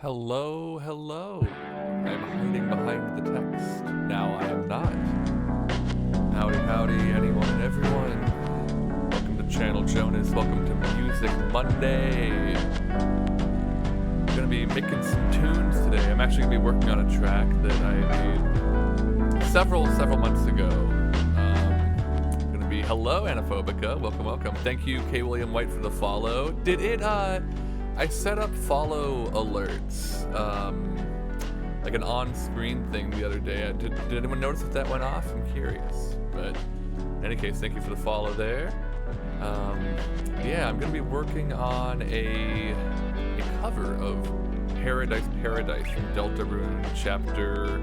Hello, hello. I'm hiding behind the text. Now I am not. Howdy, howdy, anyone and everyone. Welcome to Channel Jonas. Welcome to Music Monday. I'm gonna be making some tunes today. I'm actually gonna be working on a track that I made several months ago. Gonna be hello, Anaphobica. Welcome. Thank you, K. William White, for the follow. Did it? I set up follow alerts, like an on-screen thing the other day. Did anyone notice if that went off? I'm curious. But in any case, thank you for the follow there. Yeah, I'm gonna be working on a cover of Paradise from Deltarune Chapter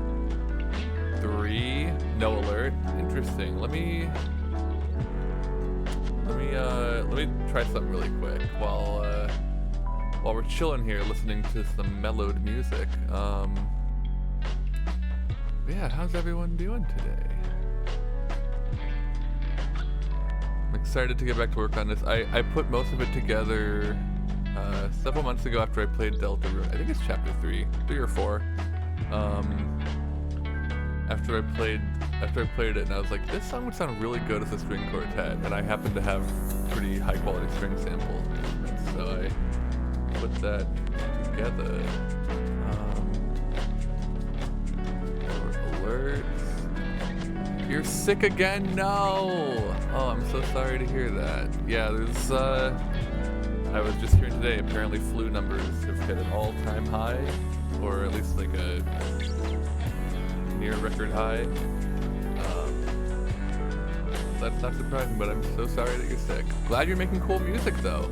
3. No alert. Interesting. Let me try something really quick while we're chilling here listening to some mellowed music. Yeah, how's everyone doing today? I'm excited to get back to work on this. I put most of it together several months ago after I played Deltarune. I think it's chapter 3 or 4. After I played it, and I was like, this song would sound really good as a string quartet, and I happen to have pretty high quality string samples, so I put that together. Alerts. You're sick again? No! Oh, I'm so sorry to hear that. Yeah, there's, I was just hearing today, apparently flu numbers have hit an all-time high, or at least like a near record high. That's not surprising, but I'm so sorry that you're sick. Glad you're making cool music, though.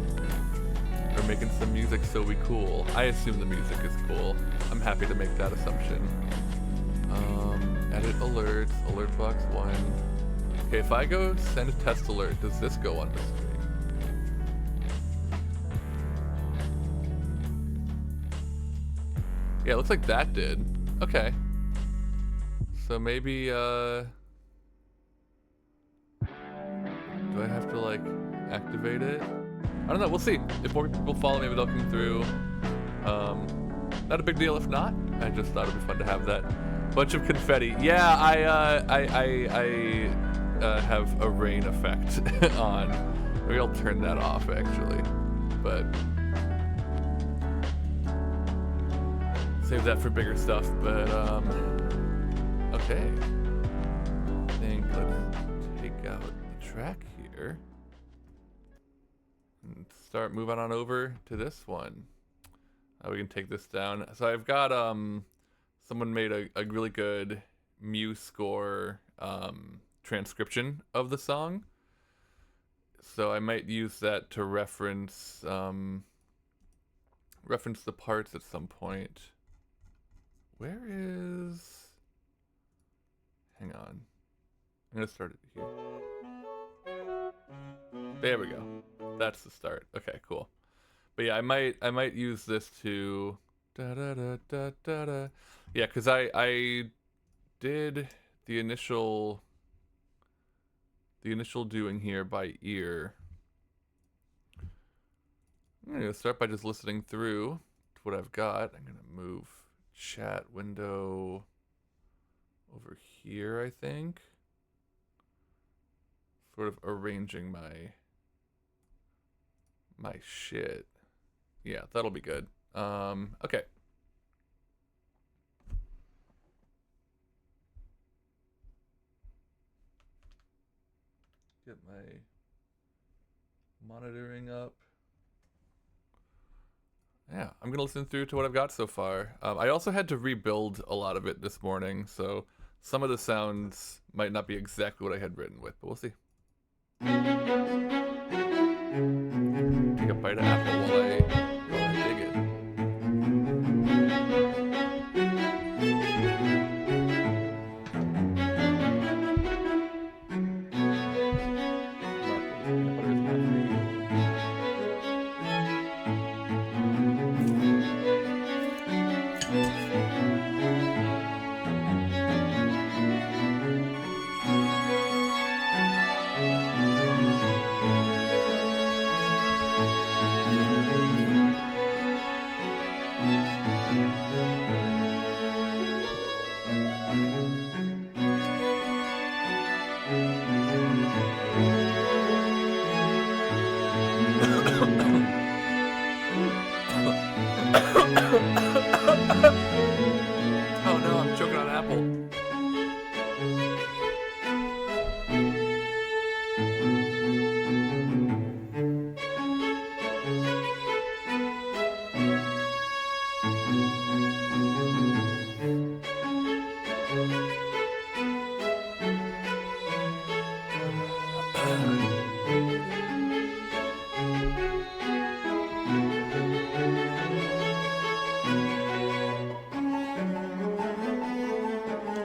Or making some music so we cool. I assume the music is cool. I'm happy to make that assumption. Edit alerts, alert box 1. Okay, if I go send a test alert, does this go on the screen? Yeah, it looks like that did. Okay. So maybe, do I have to, like, activate it? I don't know, we'll see. If more people follow me, they'll come through. Not a big deal if not. I just thought it'd be fun to have that. Bunch of confetti. Yeah, I have a rain effect on. Maybe I'll turn that off, actually. But save that for bigger stuff. But, okay. I think let's take out the track here. And start moving on over to this one. We can take this down. So I've got someone made a really good Muse score transcription of the song. So I might use that to reference the parts at some point. Where is? Hang on. I'm gonna start it here. There we go. That's the start. Okay, cool. But yeah, I might use this to da da da da da da. Yeah, because I did the initial doing here by ear. I'm gonna start by just listening through to what I've got. I'm gonna move chat window over here, I think. Sort of arranging my shit. Yeah, that'll be good. Okay. Get my monitoring up. Yeah, I'm gonna listen through to what I've got so far. I also had to rebuild a lot of it this morning, so some of the sounds might not be exactly what I had written with, but we'll see. Take a bite of apple while I dig it. Oh no, I'm choking on apple.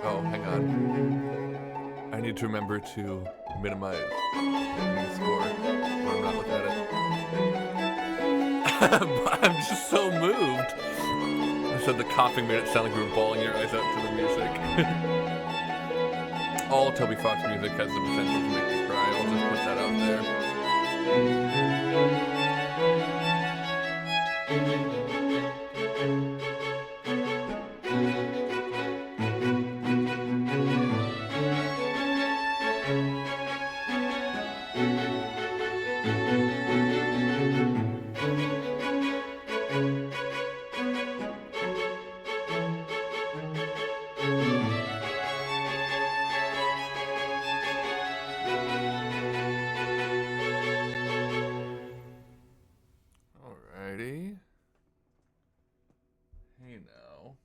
Oh, hang on. I need to remember to minimize the score when I'm not looking at it. I'm just so moved. I said the coughing made it sound like we were bawling your eyes out to the music. All Toby Fox music has the potential to make me cry. I'll just put that out there. Alrighty. Hey now.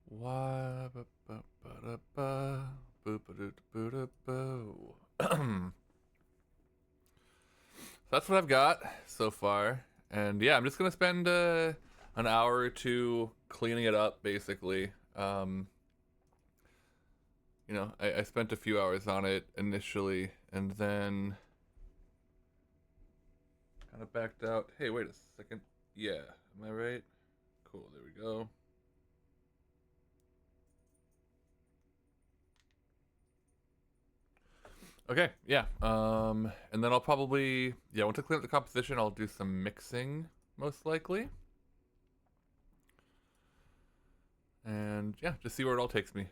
Why? That's what I've got so far, and yeah, I'm just gonna spend an hour or two cleaning it up, basically. You know, I spent a few hours on it initially, and then kind of backed out. Hey, wait a second. Yeah, am I right? Cool, there we go. Okay, yeah. And then I'll probably, once I clean up the composition, I'll do some mixing, most likely. And yeah, just see where it all takes me.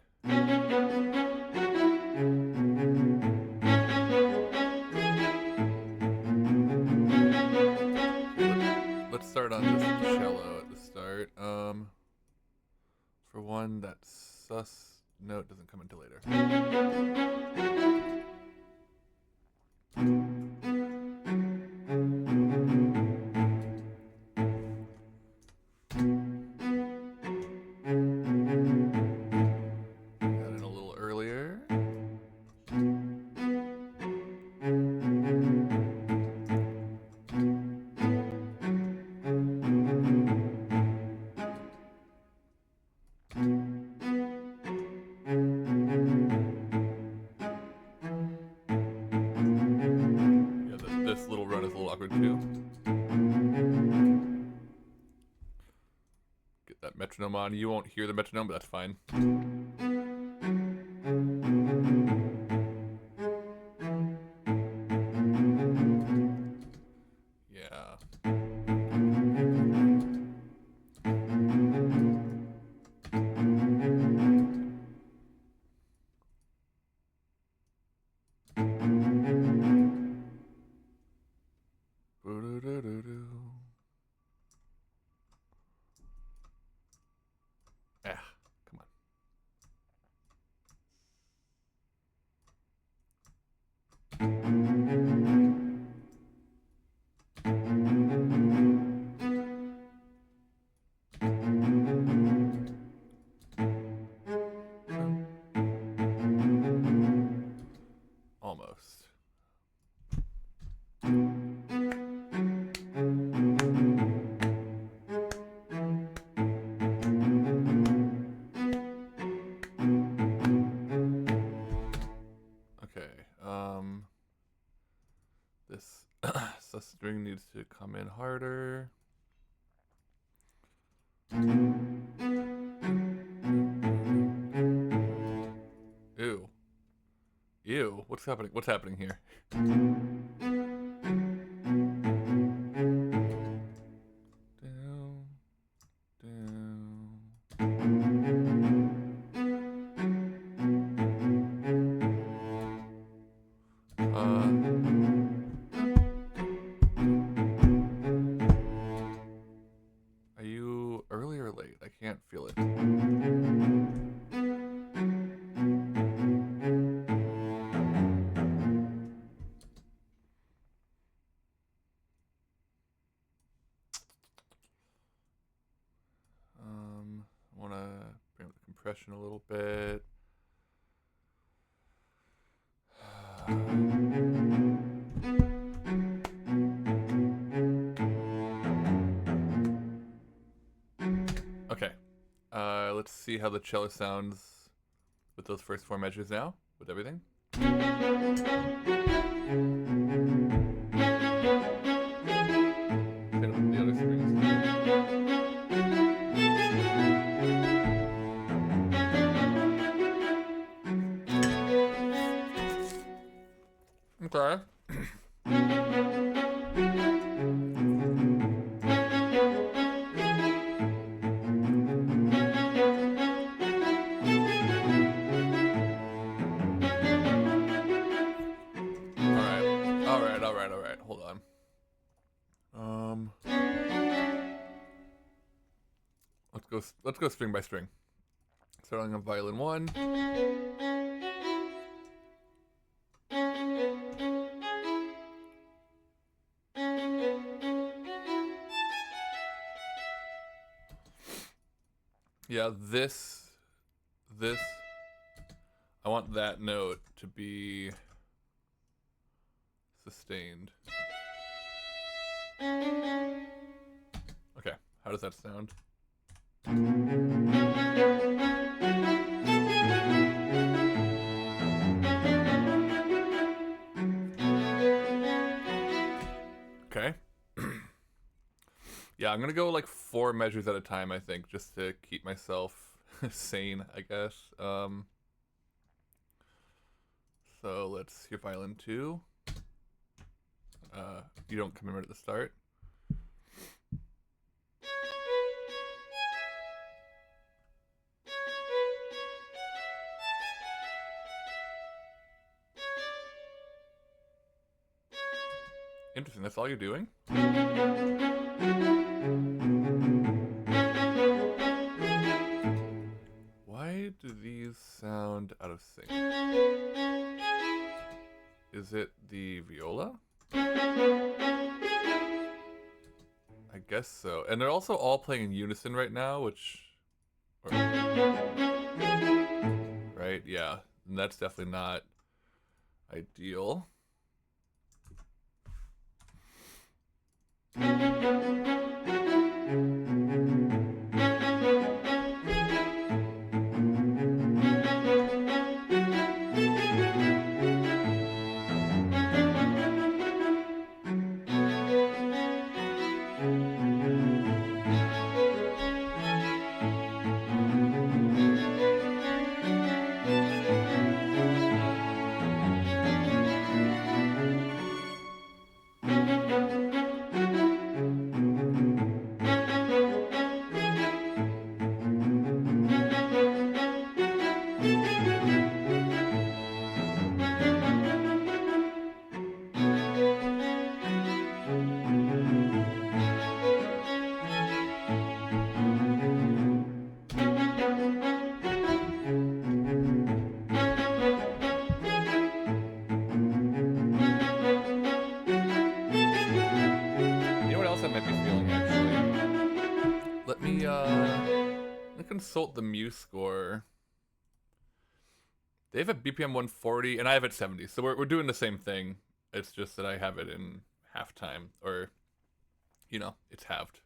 Let's start on just the cello at the start. For one, that sus note doesn't come until later. Got it a little earlier. This little run is a little awkward too. Get that metronome on. You won't hear the metronome, but that's fine. Yeah. Ah, come on. Almost. This sus string needs to come in harder. Ew. Ew. What's happening? What's happening here? Down. Are you early or late? I can't feel it. I want to bring up the compression a little bit. Okay. Let's see how the cello sounds with those first 4 measures now, with everything. Same with the other strings. Okay. All right. Hold on. Let's go string by string. Starting on violin 1. Yeah, this I want that note to be sustained. Okay, how does that sound? Okay. Yeah, I'm gonna go like 4 measures at a time, I think, just to keep myself sane, I guess. So let's hear violin 2. You don't come in right at the start. Interesting, that's all you're doing? Why do these sound out of sync? Is it the viola? I guess so. And they're also all playing in unison right now, which... right, yeah. And that's definitely not ideal. Consult the Muse score. They have a BPM 140 and I have it 70, so we're doing the same thing. It's just that I have it in halftime, or you know, it's halved.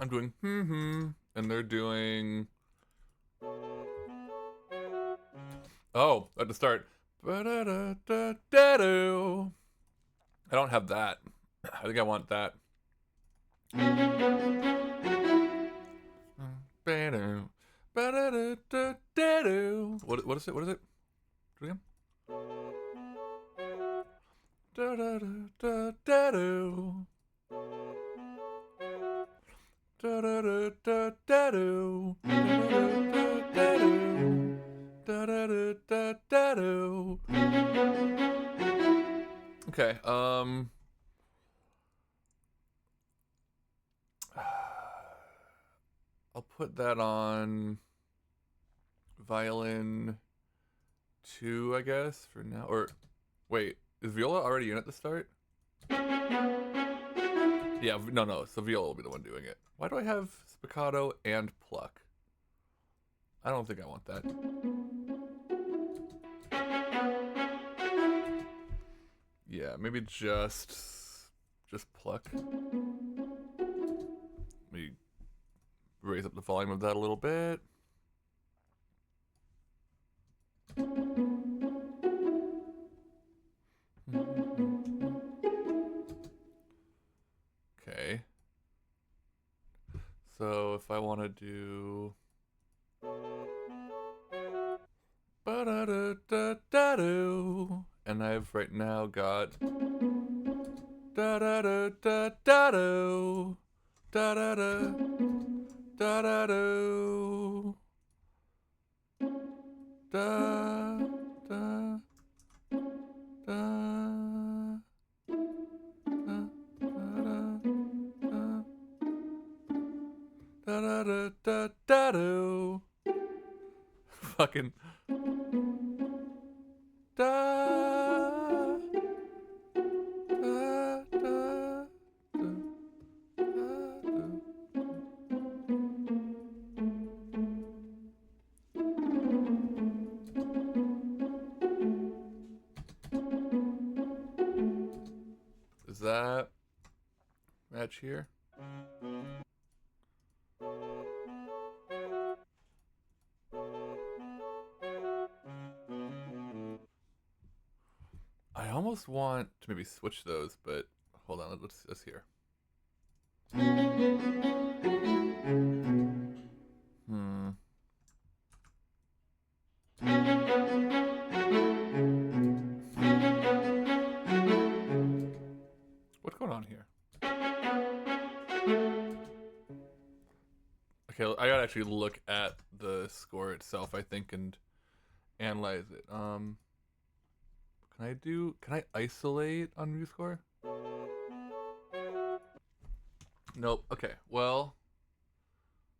I'm doing and they're doing at the start. I don't have that. I think I want that. What is it? What is it? Do it again. Da da da da da do. Da da da da da do. Da da da da da do. Okay, I'll put that on violin 2, I guess, for now. Or, wait, is viola already in at the start? Yeah, no, so viola will be the one doing it. Why do I have spiccato and pluck? I don't think I want that. Yeah, maybe just pluck. Let me raise up the volume of that a little bit. Okay. So if I want to do ba-da-da-da-da-do, and I've right now got da-da-da-da-da-do, da-da-da, da-da-do, da-da, da-da, da-da-da-da-da-do. Fucking da, da, da, da, Does that match here? I almost want to maybe switch those, but hold on, let's hear. What's going on here? Okay, I gotta actually look at the score itself, I think, and analyze it. Can I isolate on MuseScore? Nope. Okay, well,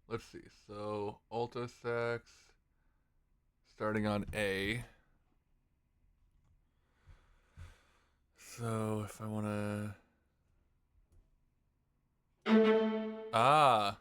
let's see. So, alto sax, starting on A. So, if I want to... Ah!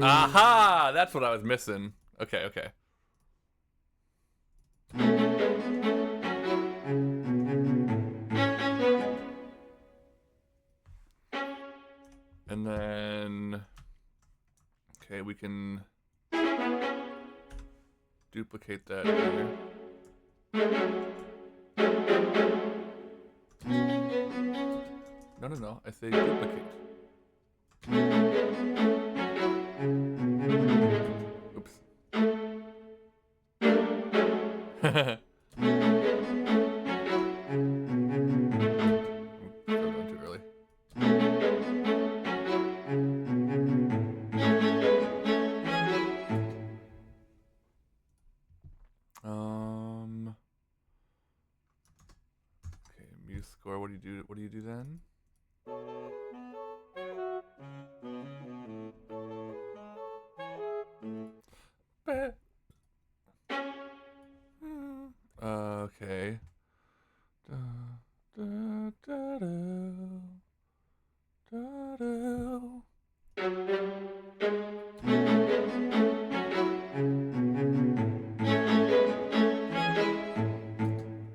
Aha! That's what I was missing. Okay, okay. And then... Okay, we can duplicate that here. No. I say duplicate. Oops. Going too early. Okay, MuseScore. What do you do? What do you do then? Okay.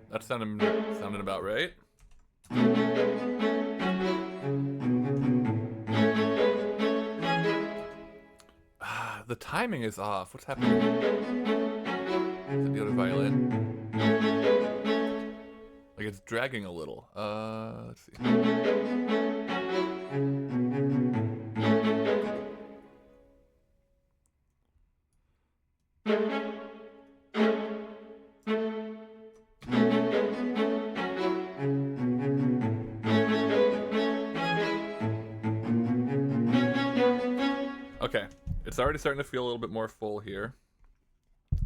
That sounded about right. The timing is off. What's happening? Is it the other violin? Like it's dragging a little. Let's see. Okay, it's already starting to feel a little bit more full here.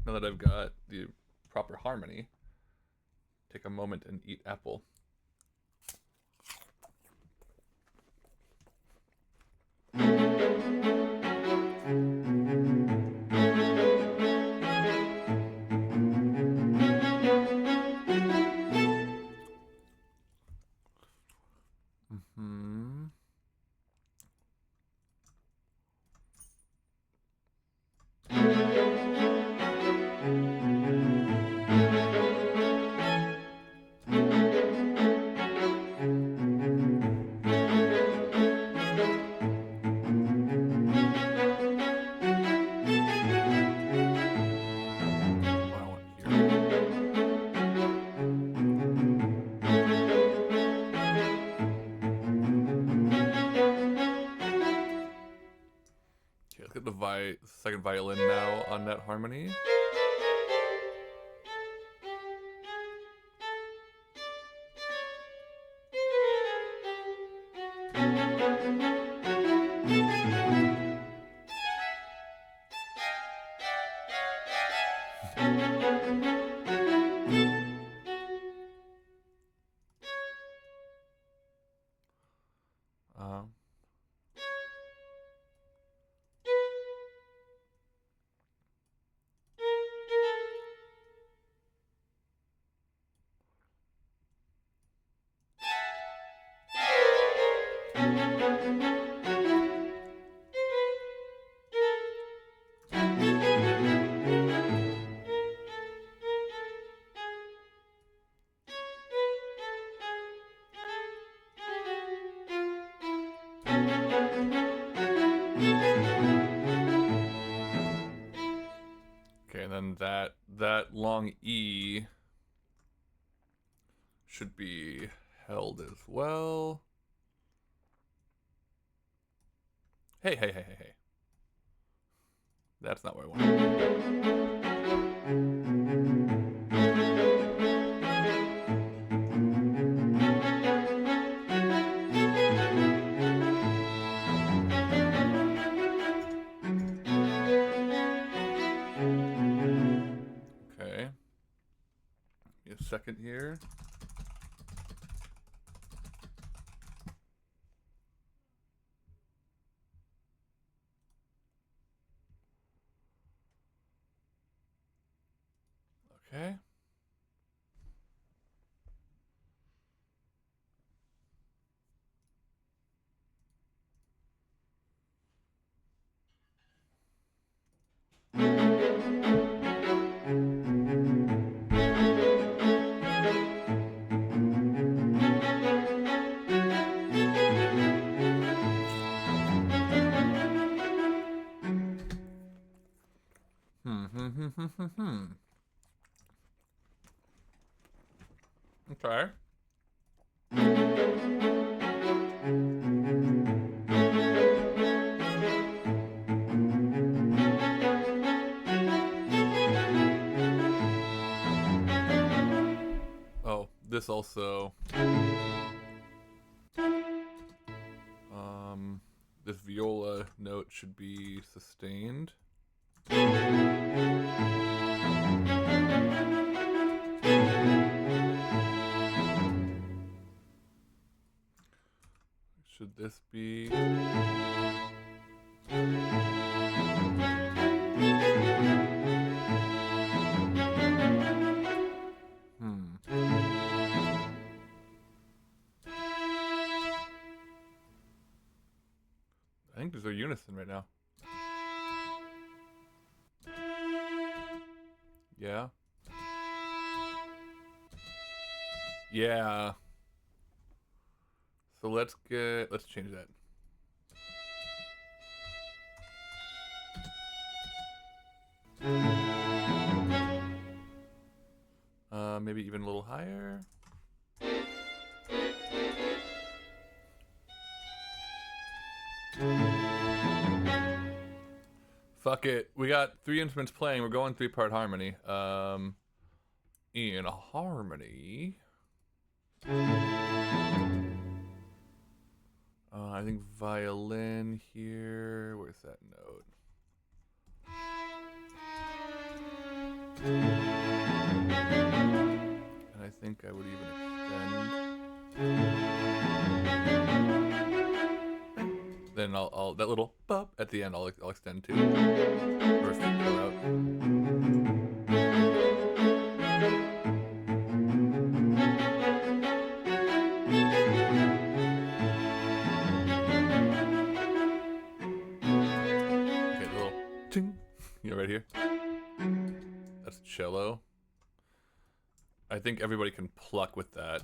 Now that I've got the proper harmony, take a moment and eat apple. Mm-hmm. Let's get the second violin now on that harmony. Okay, and then that long E should be held as well. Hey. That's not what I wanted. Okay. Give me a second here. Okay. Okay. Oh, this also. This viola note should be sustained. Should this be? I think there's a unison right now. Yeah. Yeah. So let's change that. Maybe even a little higher. Fuck it. We got 3 instruments playing. We're going 3-part harmony. In a harmony. I think violin here. Where's that note? And I think I would even extend. Then I'll that little bop at the end I'll extend too. Or if you go out. Okay, a little ting. You know, right here. That's cello. I think everybody can pluck with that.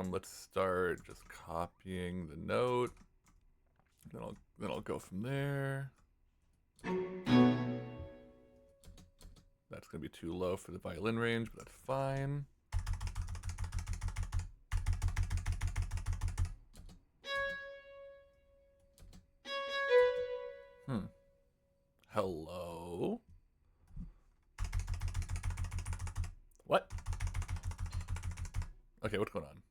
Let's start just copying the note. Then I'll go from there. That's gonna be too low for the violin range, but that's fine. Hello? What? Okay, what's going on?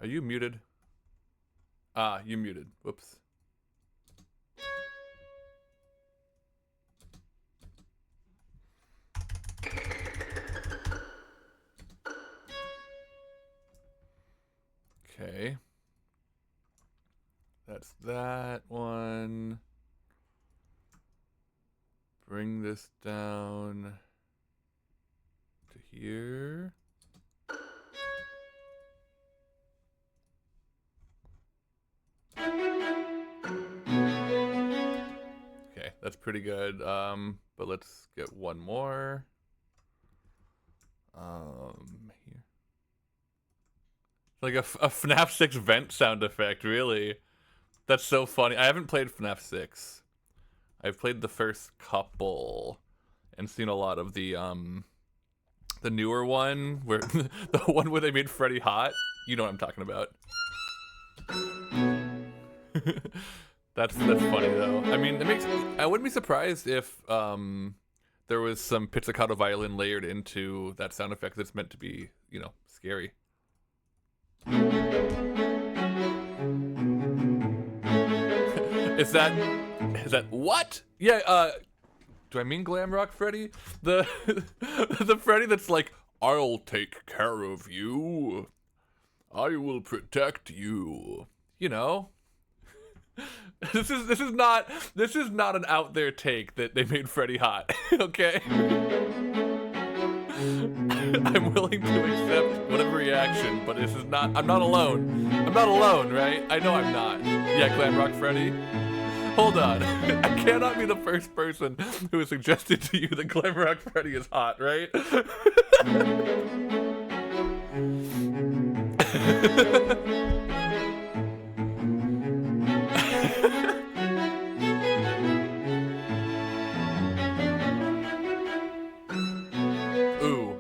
Are you muted? Ah, you muted. Whoops. Okay. That's that one. Bring this down to here. Okay, that's pretty good. But let's get one more. Here. Like a FNAF 6 vent sound effect, really. That's so funny. I haven't played FNAF 6. I've played the first couple and seen a lot of the newer one where the one where they made Freddy hot. You know what I'm talking about. That's funny though. I mean, I wouldn't be surprised if there was some pizzicato violin layered into that sound effect that's meant to be, you know, scary. Is that what? Yeah, do I mean glam rock Freddy? The Freddy that's like, I'll take care of you. I will protect you. You know? This is not an out there take that they made Freddy hot, okay? I'm willing to accept whatever reaction, but this is not, I'm not alone. I'm not alone, right? I know I'm not. Yeah, glam rock Freddy. Hold on. I cannot be the first person who has suggested to you that glam rock Freddy is hot, right? Ooh,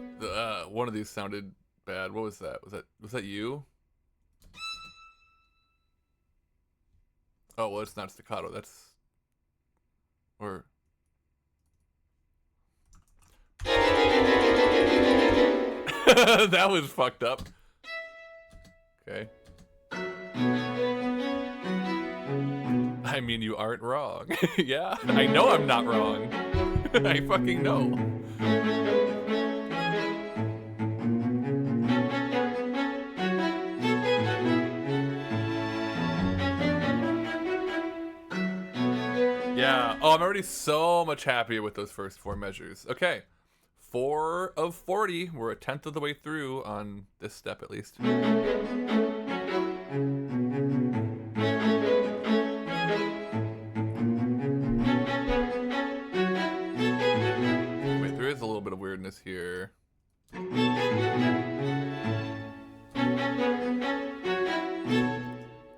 one of these sounded bad. What was that? Was that you? Oh, well, it's not staccato. That's... Or... That was fucked up. Okay. I mean, you aren't wrong. Yeah, I know I'm not wrong. I fucking know. Yeah. Oh, I'm already so much happier with those first 4 measures. Okay. 4 of 40. We're a 10th of the way through on this step, at least. Wait, there is a little bit of weirdness here.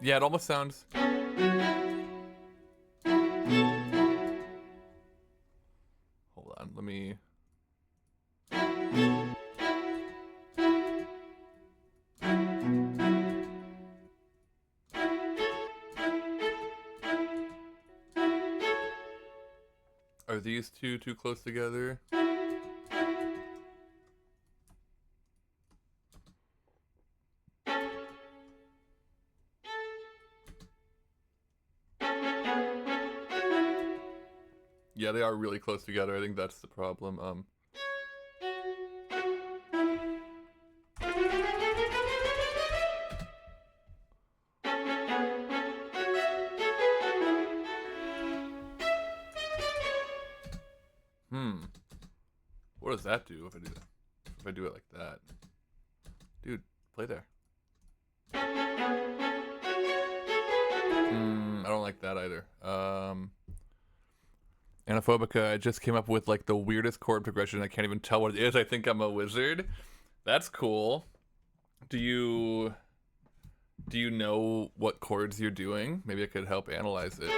Yeah, it almost sounds... Let me... Are these two too close together? Yeah, they are really close together. I think that's the problem. What does that do if I do that? If I do it like that? Dude, play there. I don't like that either. Anaphobica, I just came up with like the weirdest chord progression. I can't even tell what it is. I think I'm a wizard. That's cool. Do you know what chords you're doing? Maybe I could help analyze it.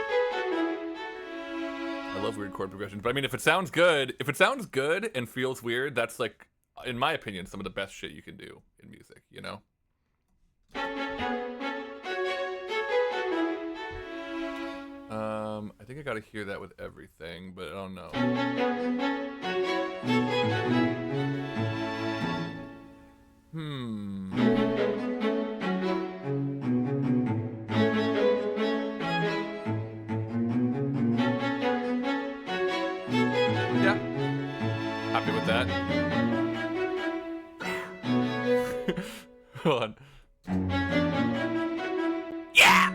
I love weird chord progressions, but I mean, if it sounds good and feels weird, that's like, in my opinion, some of the best shit you can do in music, you know? I think I gotta hear that with everything, but I don't know. Yeah. Happy with that. Hold on. Yeah!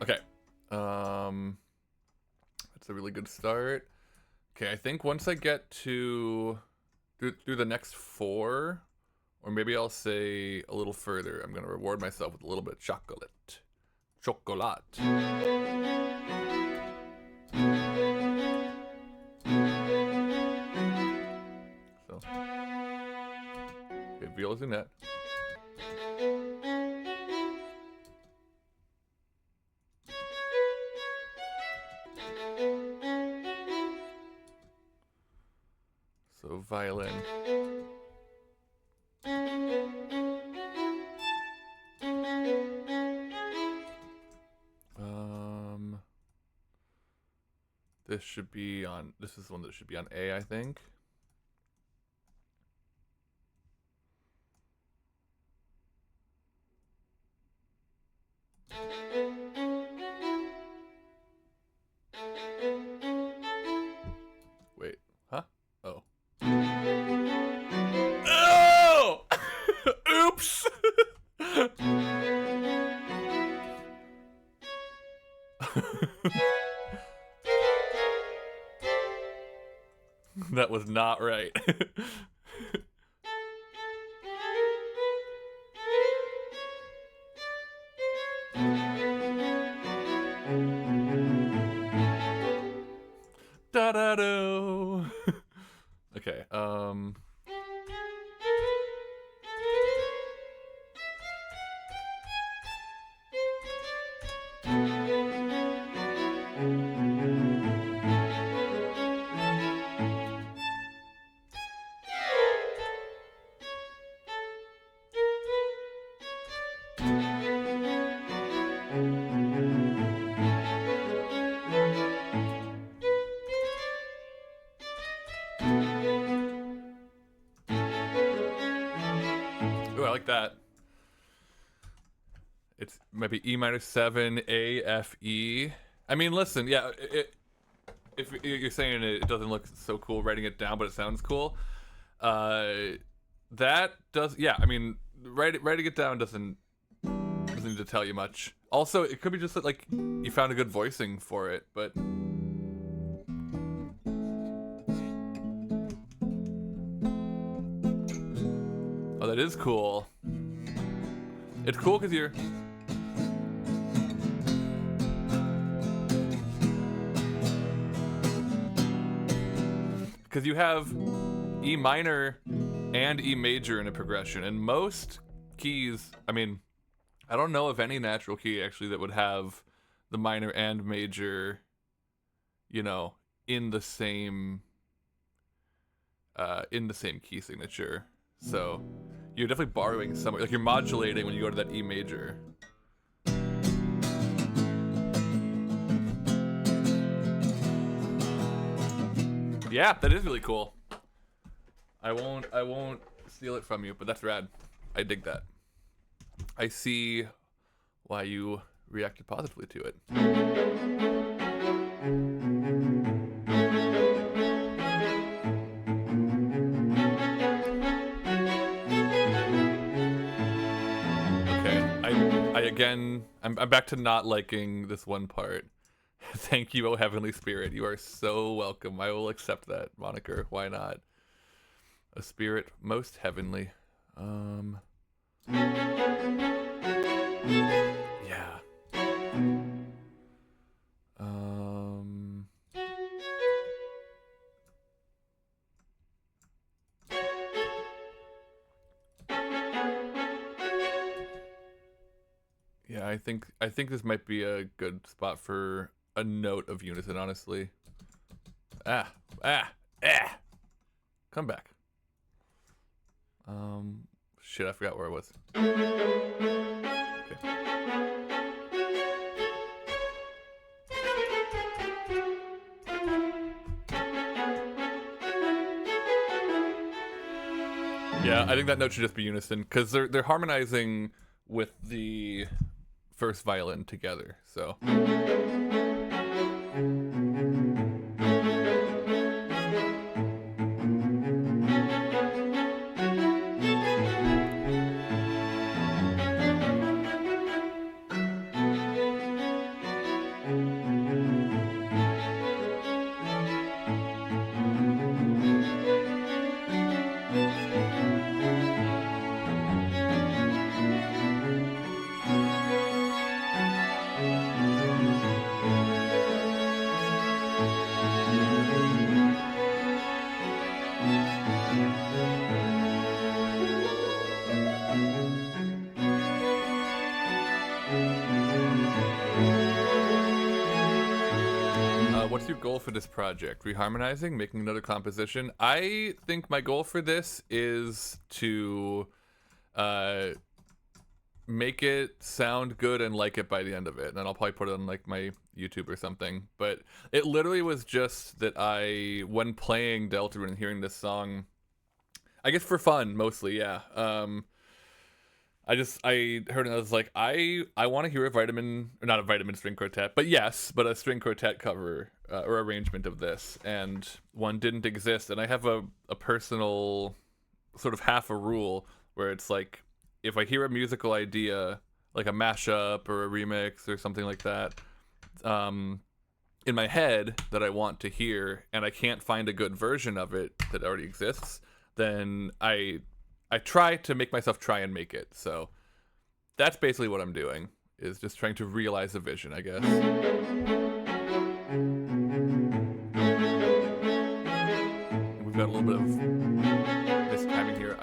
Okay. That's a really good start. Okay, I think once I get to through the next 4, or maybe I'll say a little further, I'm gonna reward myself with a little bit of chocolate. Chocolat. So, okay, violas in that. So violin. This should be on, this is one that should be on A, I think. Wait, huh? Oh. Oh! Oops! That was not right. Da-da-do. Okay, ooh, I like that. It's maybe E minor 7, A, F, E. I mean, listen, yeah, if you're saying it doesn't look so cool writing it down, but it sounds cool, that does, yeah, I mean, writing it down doesn't need to tell you much. Also, it could be just that, like, you found a good voicing for it, but... Oh, that is cool. It's cool because you're... because you have E minor and E major in a progression, and most keys, I mean, I don't know of any natural key actually that would have the minor and major, you know, in the same key signature. So you're definitely borrowing somewhere, like you're modulating when you go to that E major. Yeah, that is really cool. I won't steal it from you, but that's rad. I dig that. I see why you reacted positively to it. Okay, I'm back to not liking this one part. Thank you, O Heavenly Spirit. You are so welcome. I will accept that moniker. Why not? A spirit most heavenly. Yeah. Yeah, I think this might be a good spot for a note of unison, honestly. Ah. Come back. Shit, I forgot where I was. Okay. Yeah, I think that note should just be unison, because they're harmonizing with the first violin together, so. What's your goal for this project? Reharmonizing? Making another composition? I think my goal for this is to make it sound good and like it by the end of it. And then I'll probably put it on like my YouTube or something. But it literally was just that when playing Delta and hearing this song, I guess for fun mostly, yeah. I heard it and I was like, I want to hear not a vitamin string quartet, but a string quartet cover or arrangement of this, and one didn't exist. And I have a personal sort of half a rule where it's like, if I hear a musical idea, like a mashup or a remix or something like that, in my head that I want to hear, and I can't find a good version of it that already exists, then I try to make myself try and make it. So that's basically what I'm doing, is just trying to realize a vision, I guess. And we've got a little bit of mistiming here.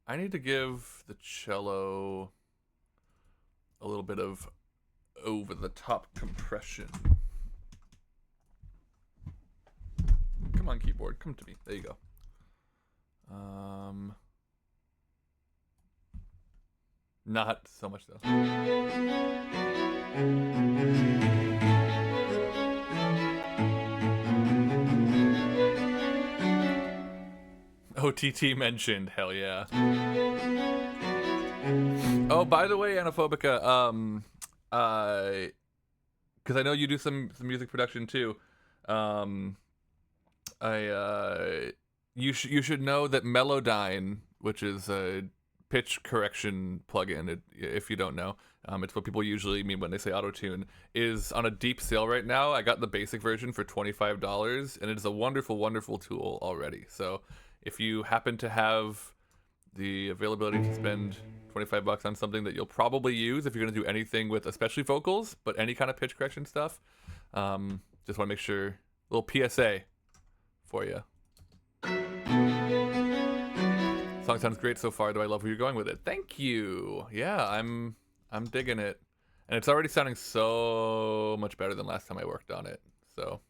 I need to give the cello a little bit of over-the-top compression. Come on, keyboard, come to me. There you go. Not so much though. OTT mentioned, hell yeah. Oh, by the way, Anaphobica, because I know you do some music production too. You should know that Melodyne, which is a pitch correction plugin, if you don't know, it's what people usually mean when they say auto-tune, is on a deep sale right now. I got the basic version for $25, and it is a wonderful, wonderful tool already. So if you happen to have the availability to spend $25 on something that you'll probably use if you're going to do anything with, especially vocals, but any kind of pitch correction stuff, just want to make sure, little PSA, for you. Song sounds great so far, though I love where you're going with it. Thank you. Yeah, I'm digging it. And it's already sounding so much better than last time I worked on it. So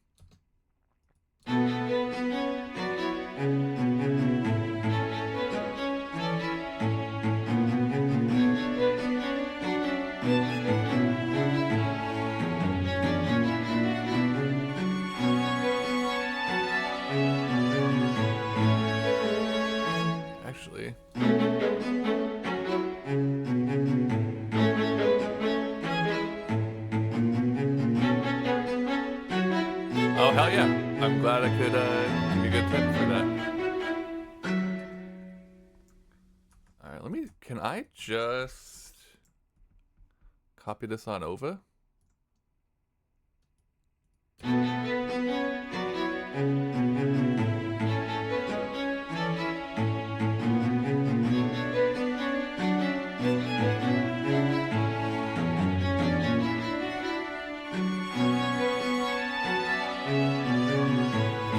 actually, oh hell yeah! I'm glad I could give you a good tip for that. All right, can I just copy this on over?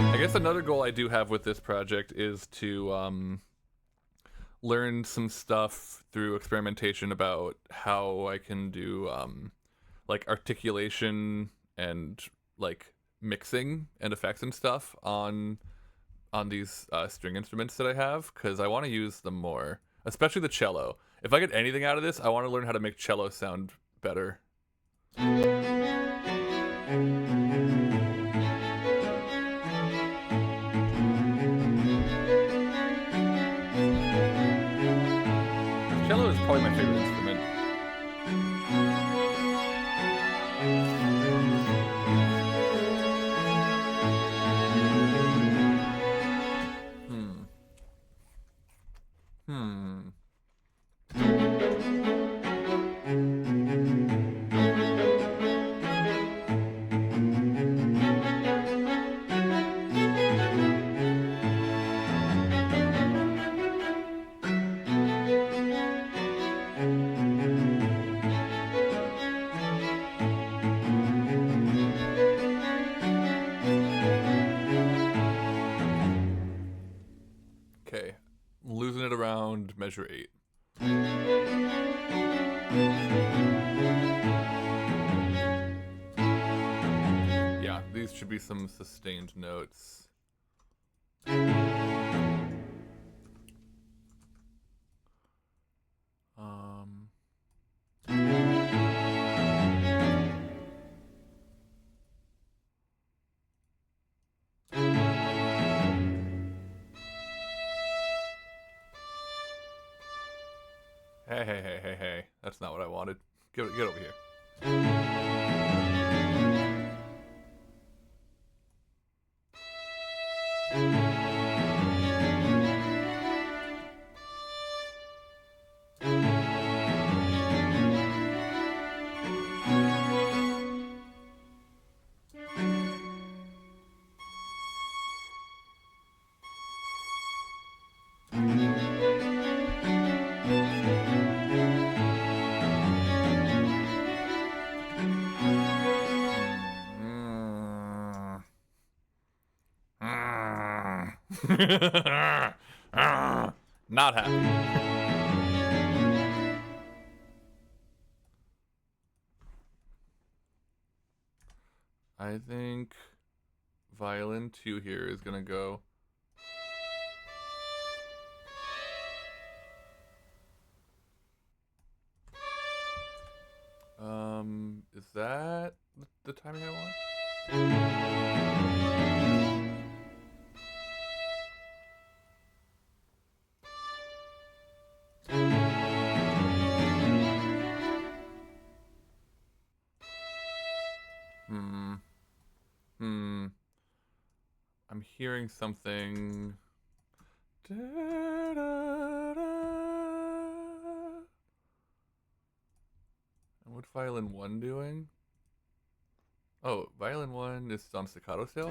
I guess another goal I do have with this project is to learn some stuff through experimentation about how I can do like articulation and like mixing and effects and stuff on these string instruments that I have, because I want to use them more, especially the cello. If I get anything out of this, I want to learn how to make cello sound better. Cello is probably my favorite instrument. Okay, losing it around measure 8. Yeah, these should be some sustained notes. Hey. That's not what I wanted. Get over here. Not happy. I think violin 2 here is gonna go. Is that the timing I want? I'm hearing something. And what violin 1 doing? Oh, violin 1 is on staccato still?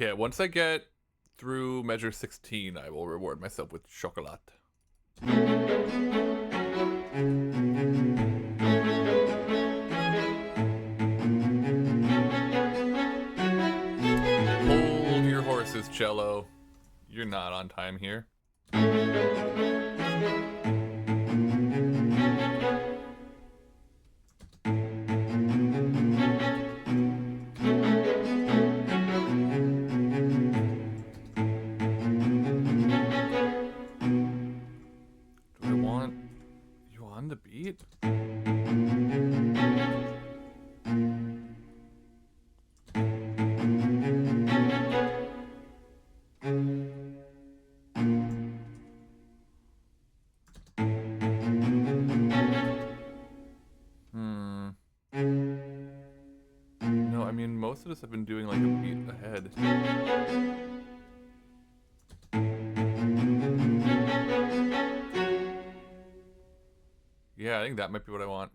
Okay, once I get through measure 16, I will reward myself with chocolat. Hold your horses, cello. You're not on time here. Do I want you on the beat? No, I mean, most of us have been doing like a beat ahead. Yeah, I think that might be what I want.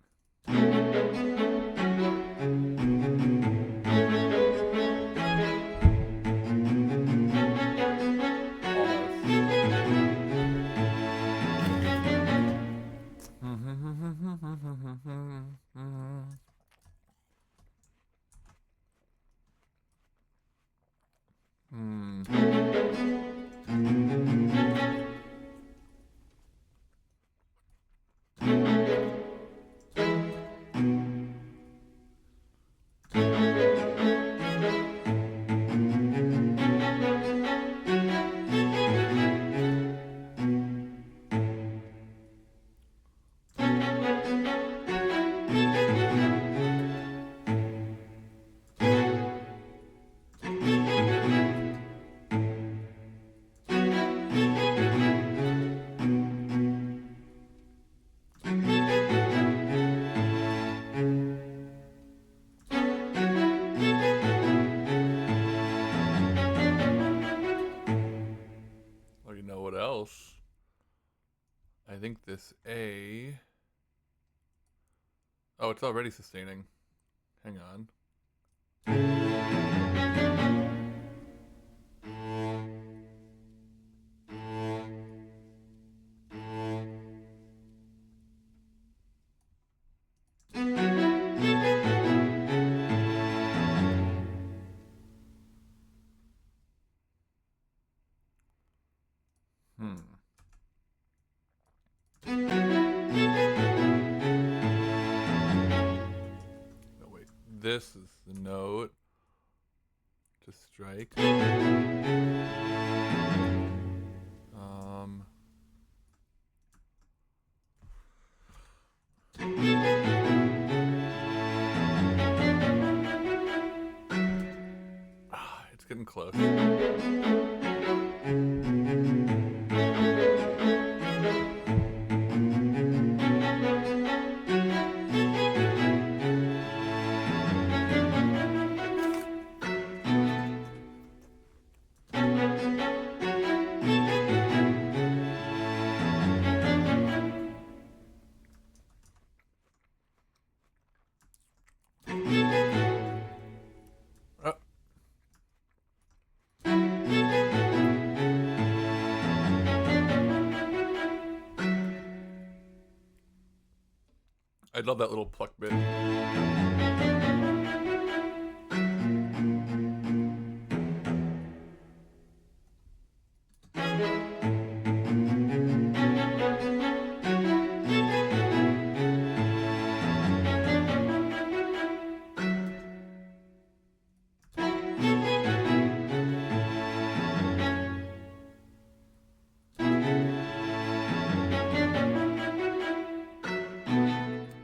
Oh, you know what else? I think this A... Oh, it's already sustaining. Hang on. No, wait. This is the note to strike. It's getting close. I love that little pluck bit.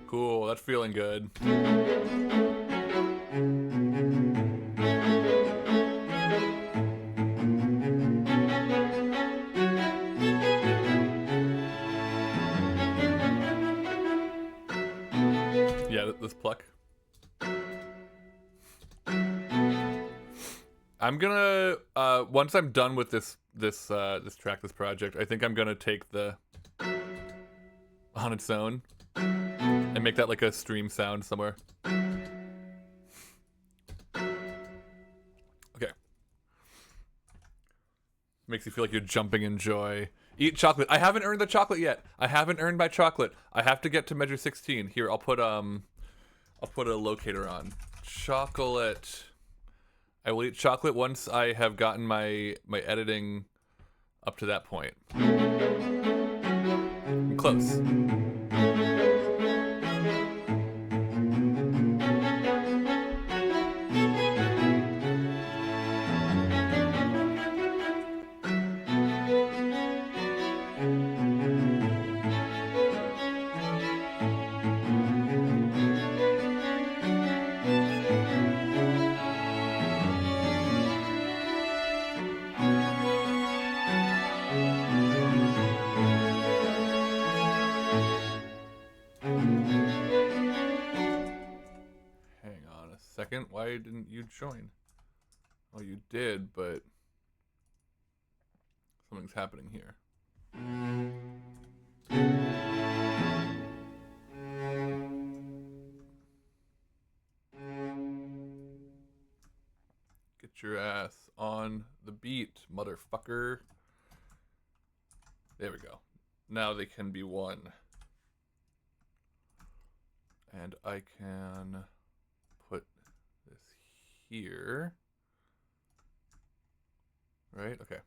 Cool, that's feeling good. Yeah, this pluck. I'm gonna once I'm done with this track, this project, I think I'm gonna take the on its own and make that like a stream sound somewhere. Okay. Makes you feel like you're jumping in joy. Eat chocolate. I haven't earned the chocolate yet. I haven't earned my chocolate. I have to get to measure 16. Here, I'll put a locator on. Chocolate. I will eat chocolate once I have gotten my editing up to that point. I'm close. Second, why didn't you join? Well, you did, but something's happening here. Get your ass on the beat, motherfucker. There we go. Now they can be one. And I can put this here. Right? Okay.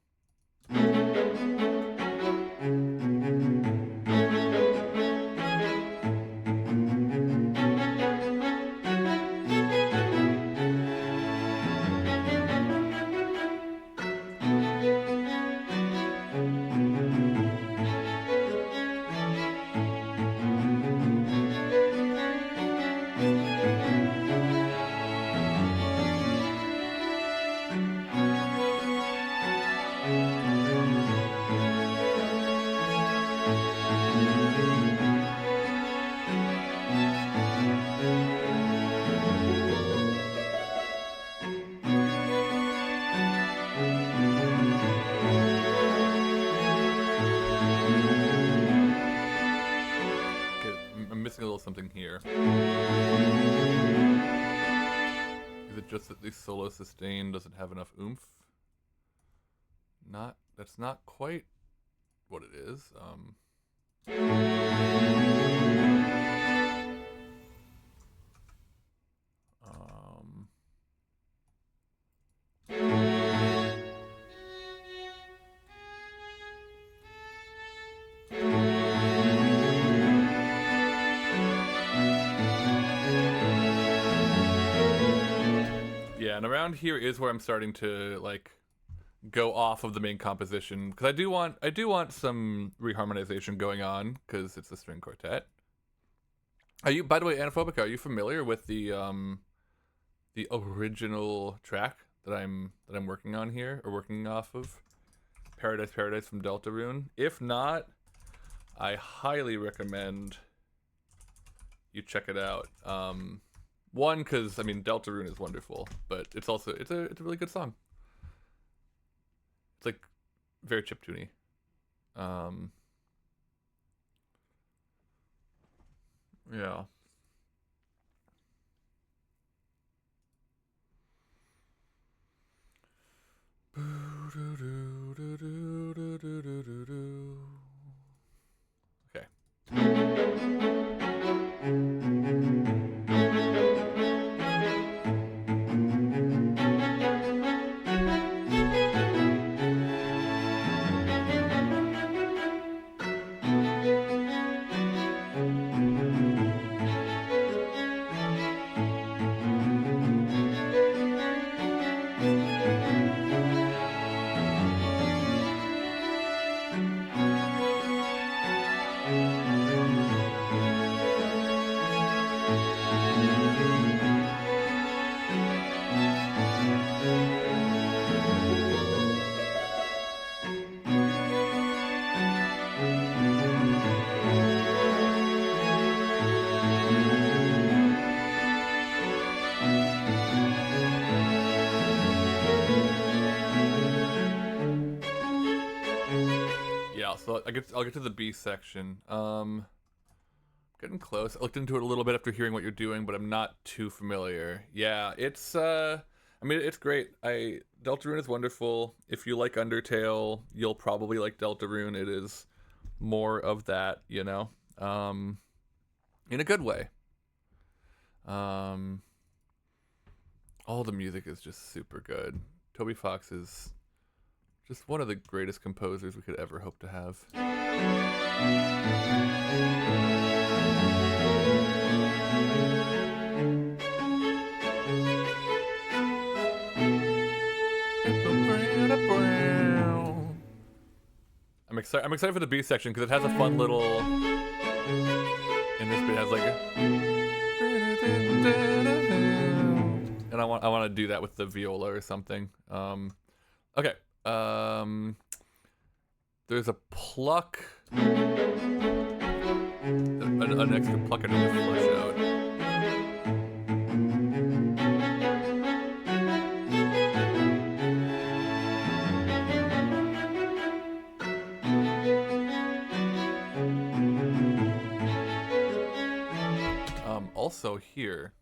Something here. Is it just that the solo sustain doesn't have enough oomph? That's not quite what it is. Yeah, and around here is where I'm starting to like go off of the main composition, because I do want some reharmonization going on, because it's a string quartet. Are you, by the way, Anaphobica, are you familiar with the original track that I'm working on here, or working off of? Paradise from Deltarune? If not, I highly recommend you check it out. One, because I mean Deltarune is wonderful, but it's also it's a really good song. It's like very chiptune-y. Yeah. Okay. So I'll get to the B section. Getting close. I looked into it a little bit after hearing what you're doing, but I'm not too familiar. Yeah, it's I I mean, it's great. Deltarune is wonderful. If you like Undertale, you'll probably like Deltarune. It is more of that, in a good way. All the music is just super good. Toby Fox is just one of the greatest composers we could ever hope to have. I'm excited for the B section because it has a fun little. In this bit, it has like and I want to do that with the viola or something. Okay. There's a pluck. An extra pluck I need to flush out. Also here.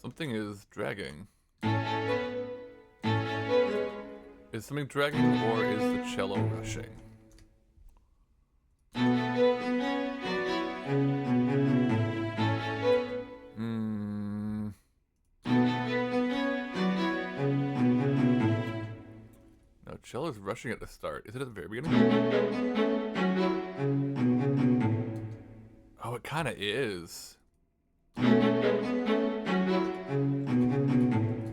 Something is dragging. Is something dragging or is the cello rushing? No, cello's rushing at the start. Is it at the very beginning? Oh, it kind of is. I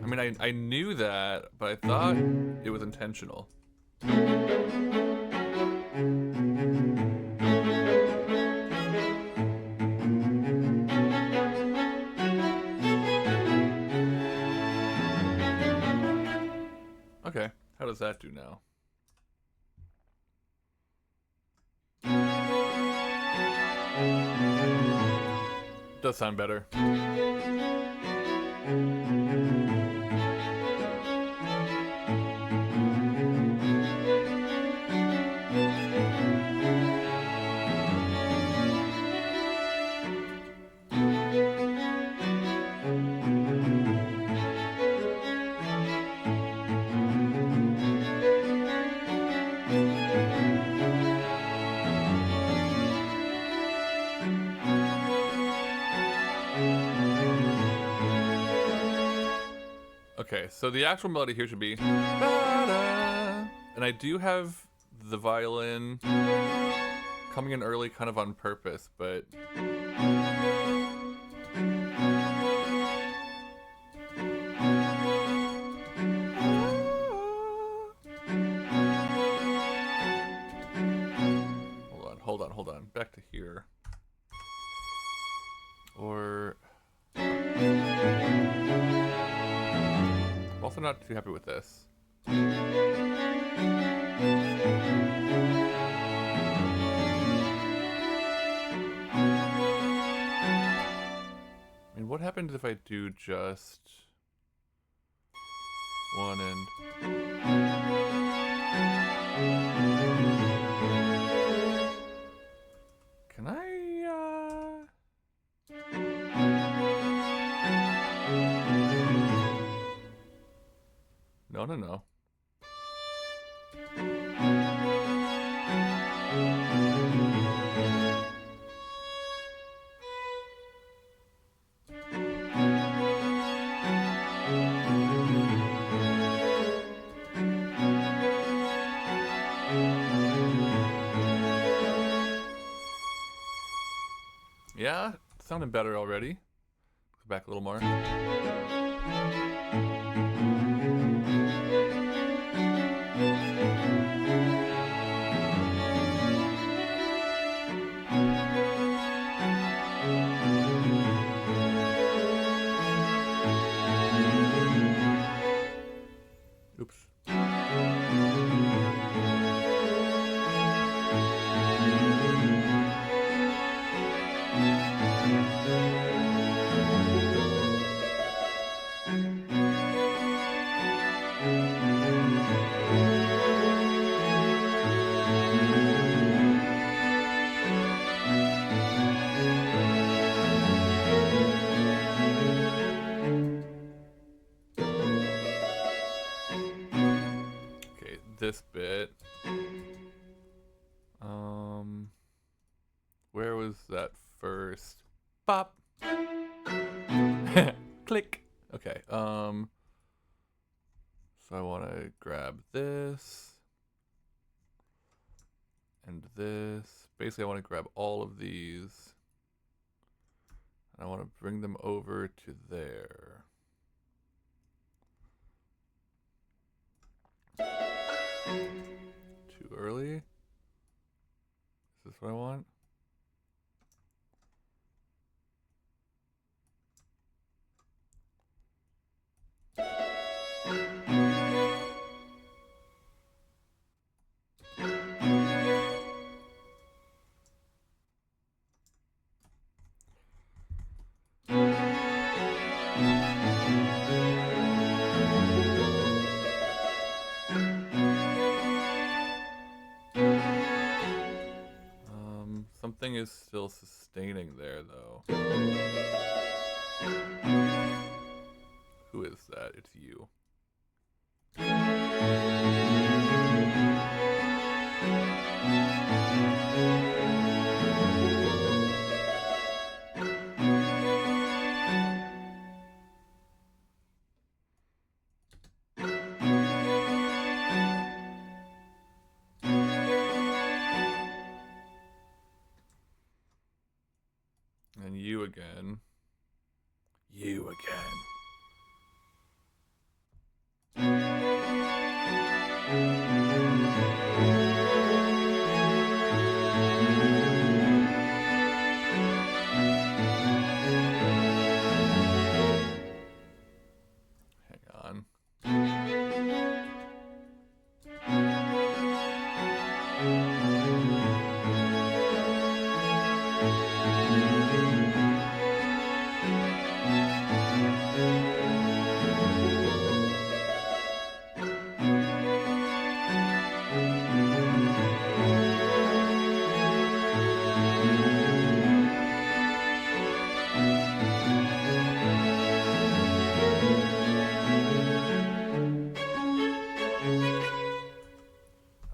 mean, I knew that, but I thought it was intentional. Okay, how does that do now? Does sound better. Okay, so the actual melody here should be ba-da, and I do have the violin coming in early kind of on purpose, but hold on, back to here. Or I'm also not too happy with this. I mean, what happens if I do just one end? Can I, No. Yeah, sounding better already. Go back a little more. Oops. this bit. Where was that first? Pop. Click. Okay. So I want to grab this and this. Basically, I want to grab all of these. And I want to bring them over to there. Too early? Is this what I want? Something is still sustaining there, though. Who is that? It's you. And you again. You again. Hang on.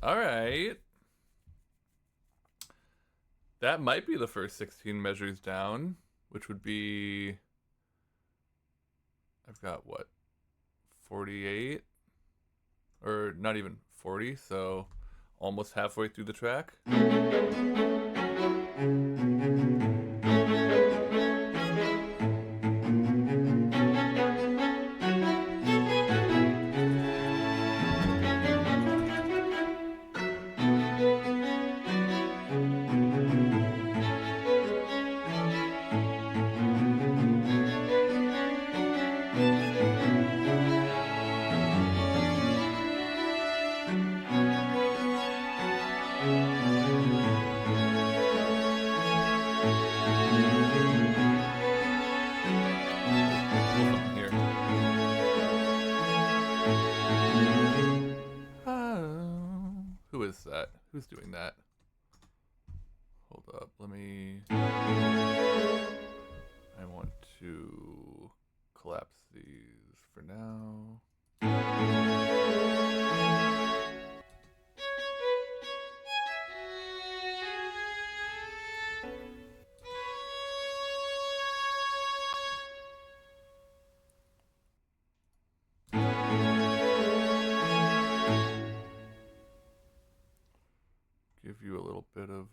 All right. That might be the first 16 measures down, which would be... I've got, what, 48? Or not even 40, so almost halfway through the track. Who's doing that? Hold up, let me... I want to collapse these for now. Give you a little bit of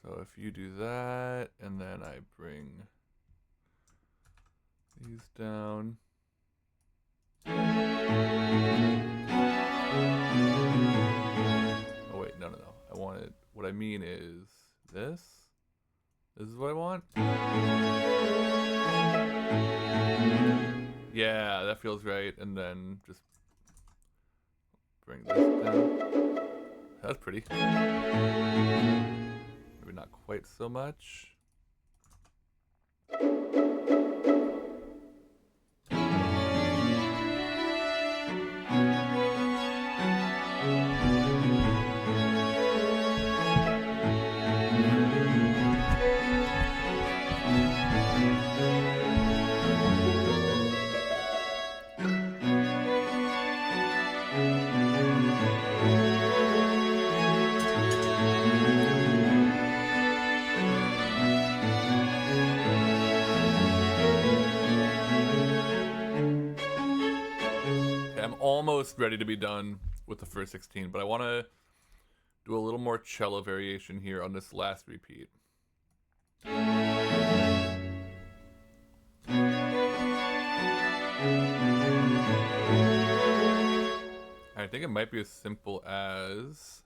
so if you do that and then I bring these down. Oh wait, no. I wanted, what I mean is this. This is what I want. Yeah, that feels right. And then just bring this down. That's pretty. Maybe not quite so much. almost ready to be done with the first 16, but I want to do a little more cello variation here on this last repeat. I think it might be as simple as...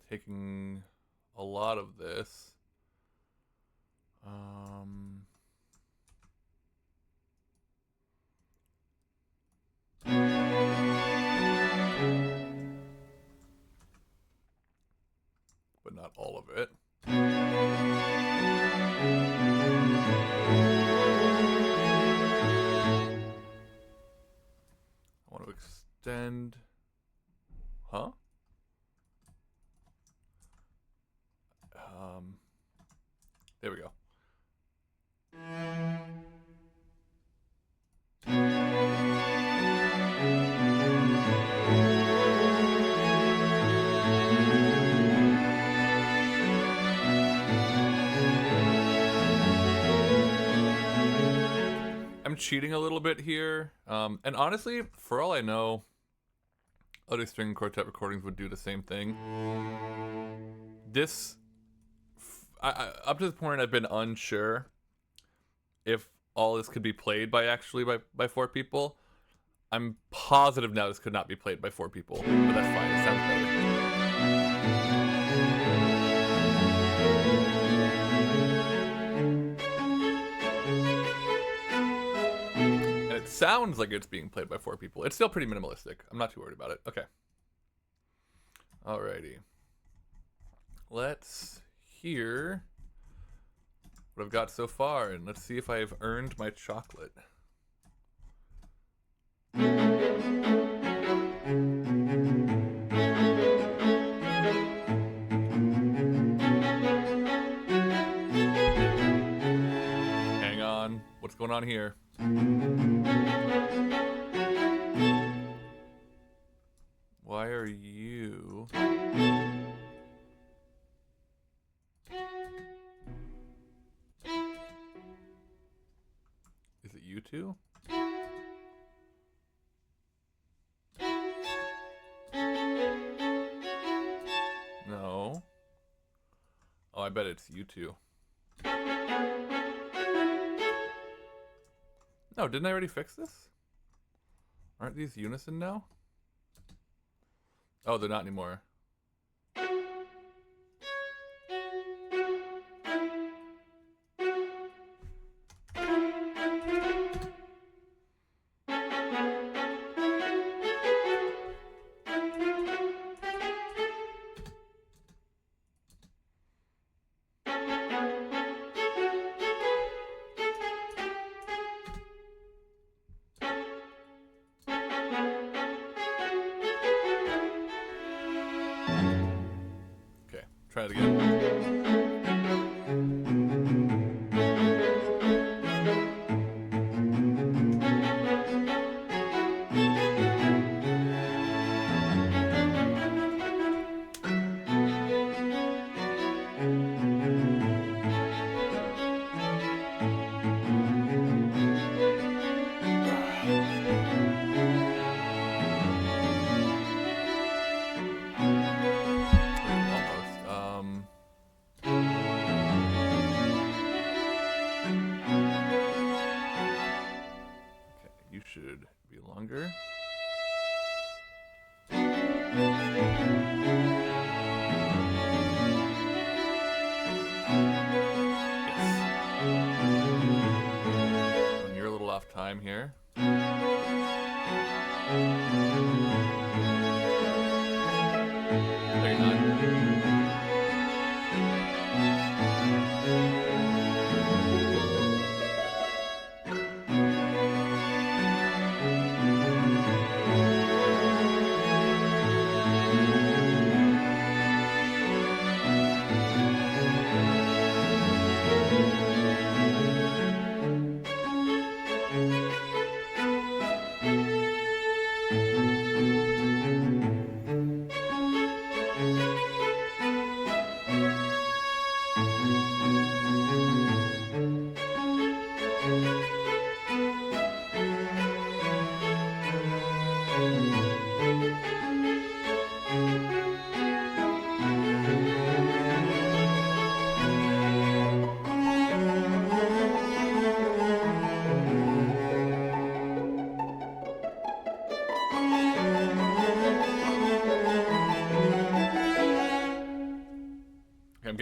taking a lot of this. But not all of it. I want to extend... Huh? There we go. I'm cheating a little bit here. And honestly, for all I know, other string quartet recordings would do the same thing. This, up to this point, I've been unsure if all this could be played by four people. I'm positive now this could not be played by four people, but that's fine. It sounds better. And it sounds like it's being played by four people. It's still pretty minimalistic. I'm not too worried about it. Okay. Alrighty. Let's hear what I've got so far, and let's see if I've earned my chocolate. Hang on. What's going on here? Why are you... Is it you two? No. Oh, I bet it's you two. No, didn't I already fix this? Aren't these unison now? Oh, they're not anymore. Try it again. Should be longer. Yes. And you're a little off time here. 39.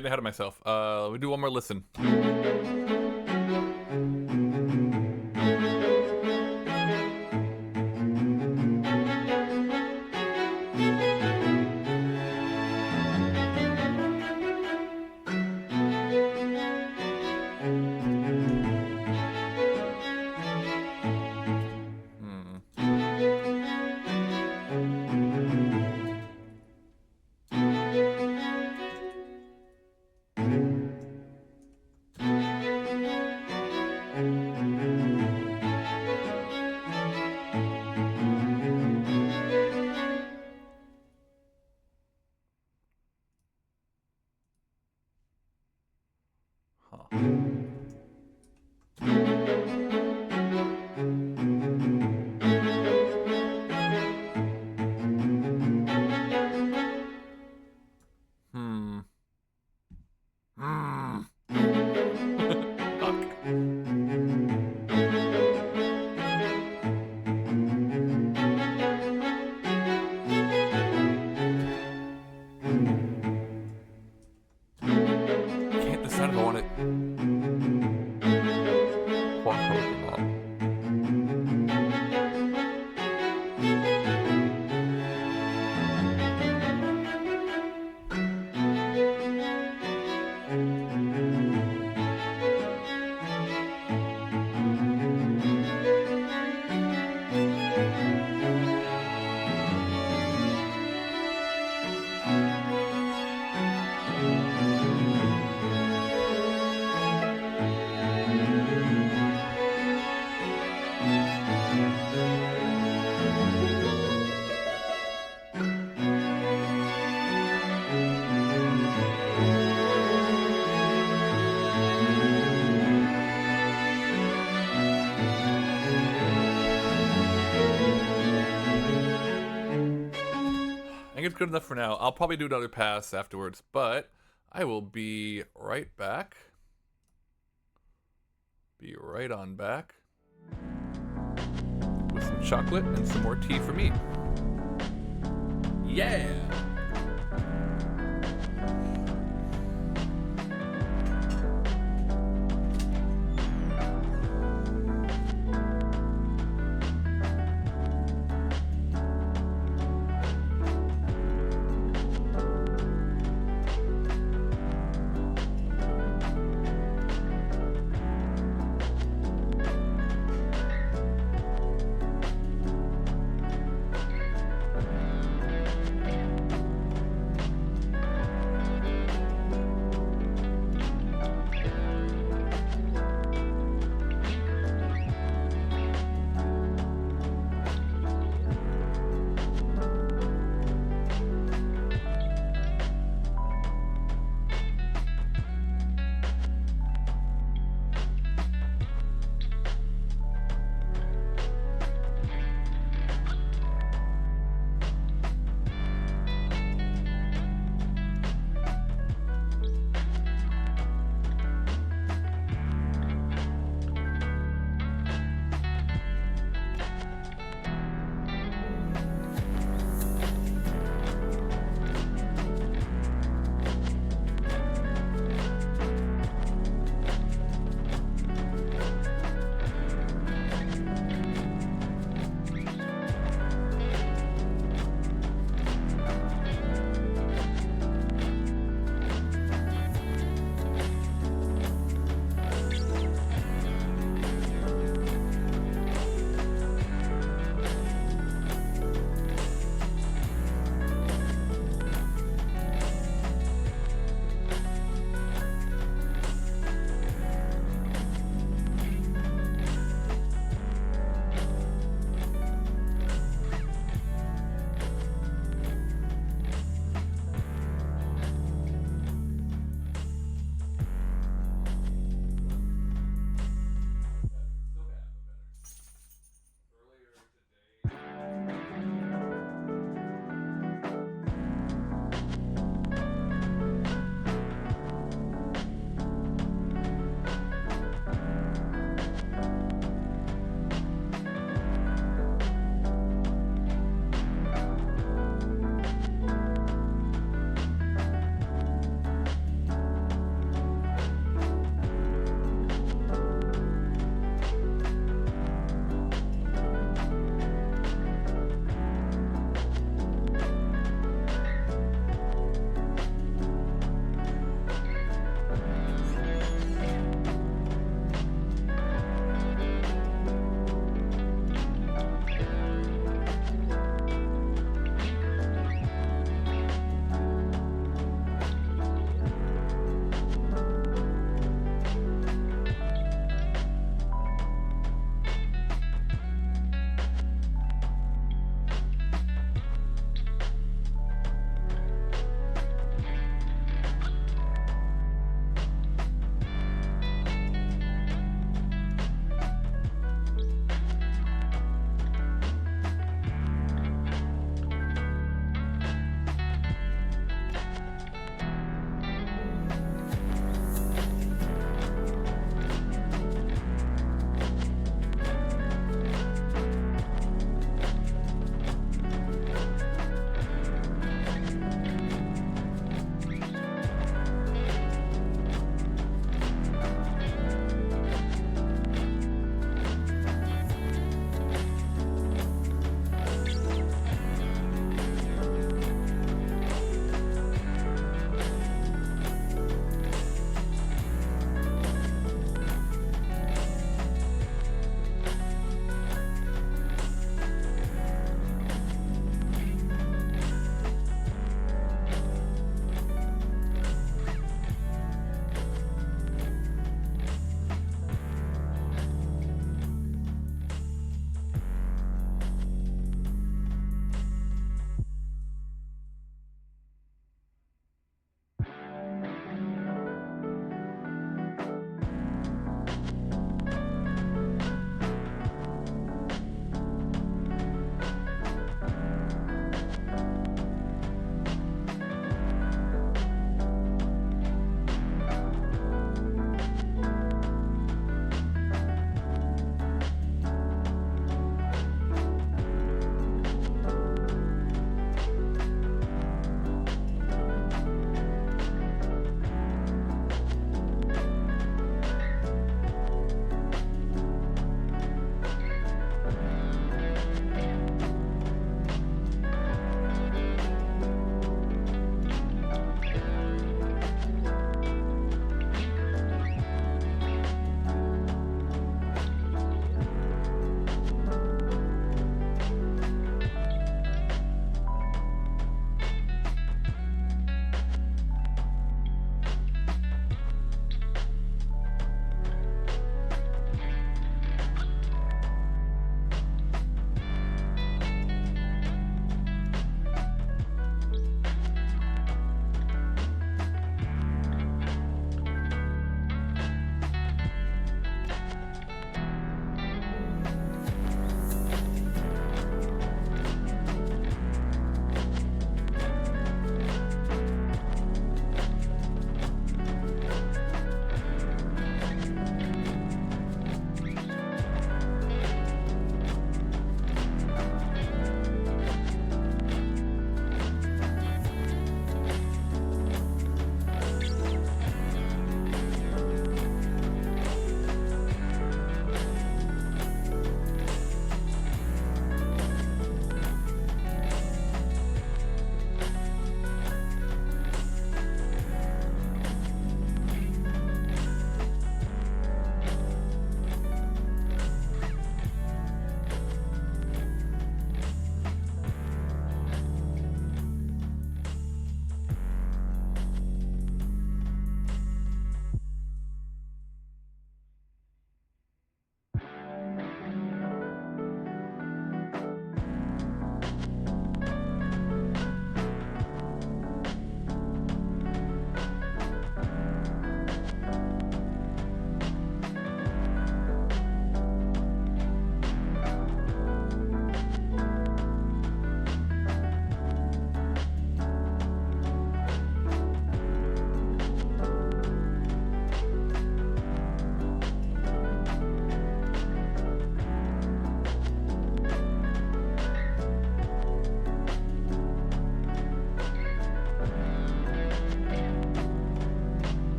getting ahead of myself. We do one more listen. Can't decide if I want it. Quartet or not. I think it's good enough for now. I'll probably do another pass afterwards, but I will be right back. Be right on back with some chocolate and some more tea for me. Yeah!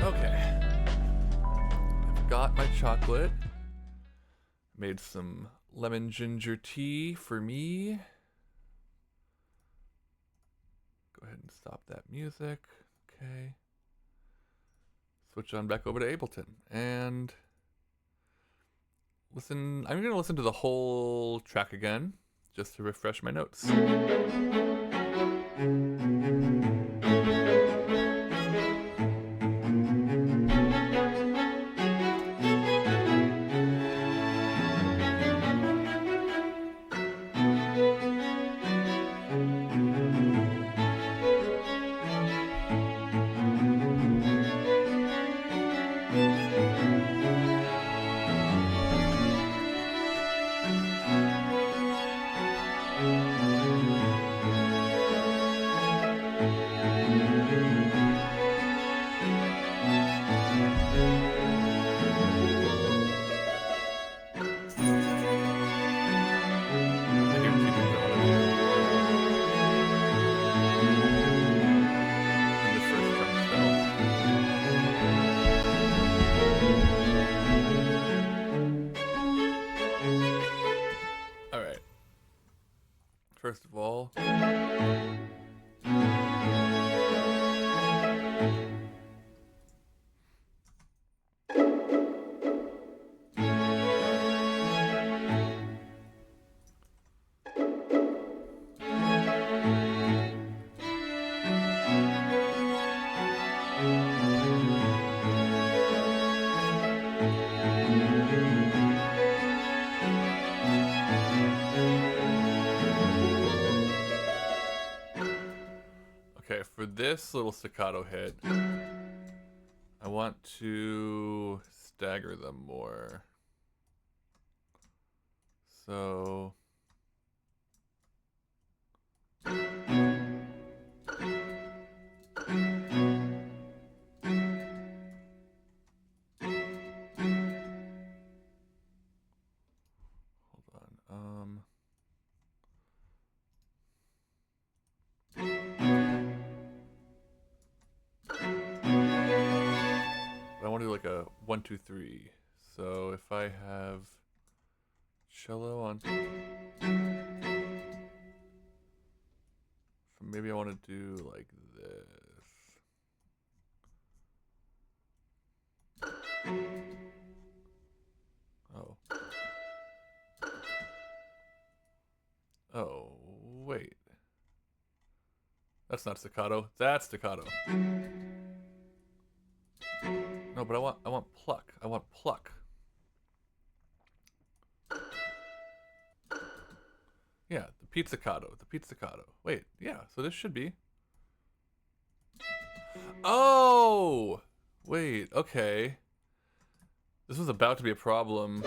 Okay. I've got my chocolate. Made some lemon ginger tea for me. Go ahead and stop that music. Okay. Switch on back over to Ableton and listen. I'm going to listen to the whole track again just to refresh my notes. First of all, okay, for this little staccato hit, I want to stagger them more. So hold on. I want to do like a 1, 2, 3. So if I have cello on, maybe I want to do like this. Oh. Oh, wait. That's not staccato. That's staccato. No, but I want pluck. I want pluck. Yeah, the pizzicato. The pizzicato. Wait, yeah, so this should be. Oh! Wait, okay. This was about to be a problem.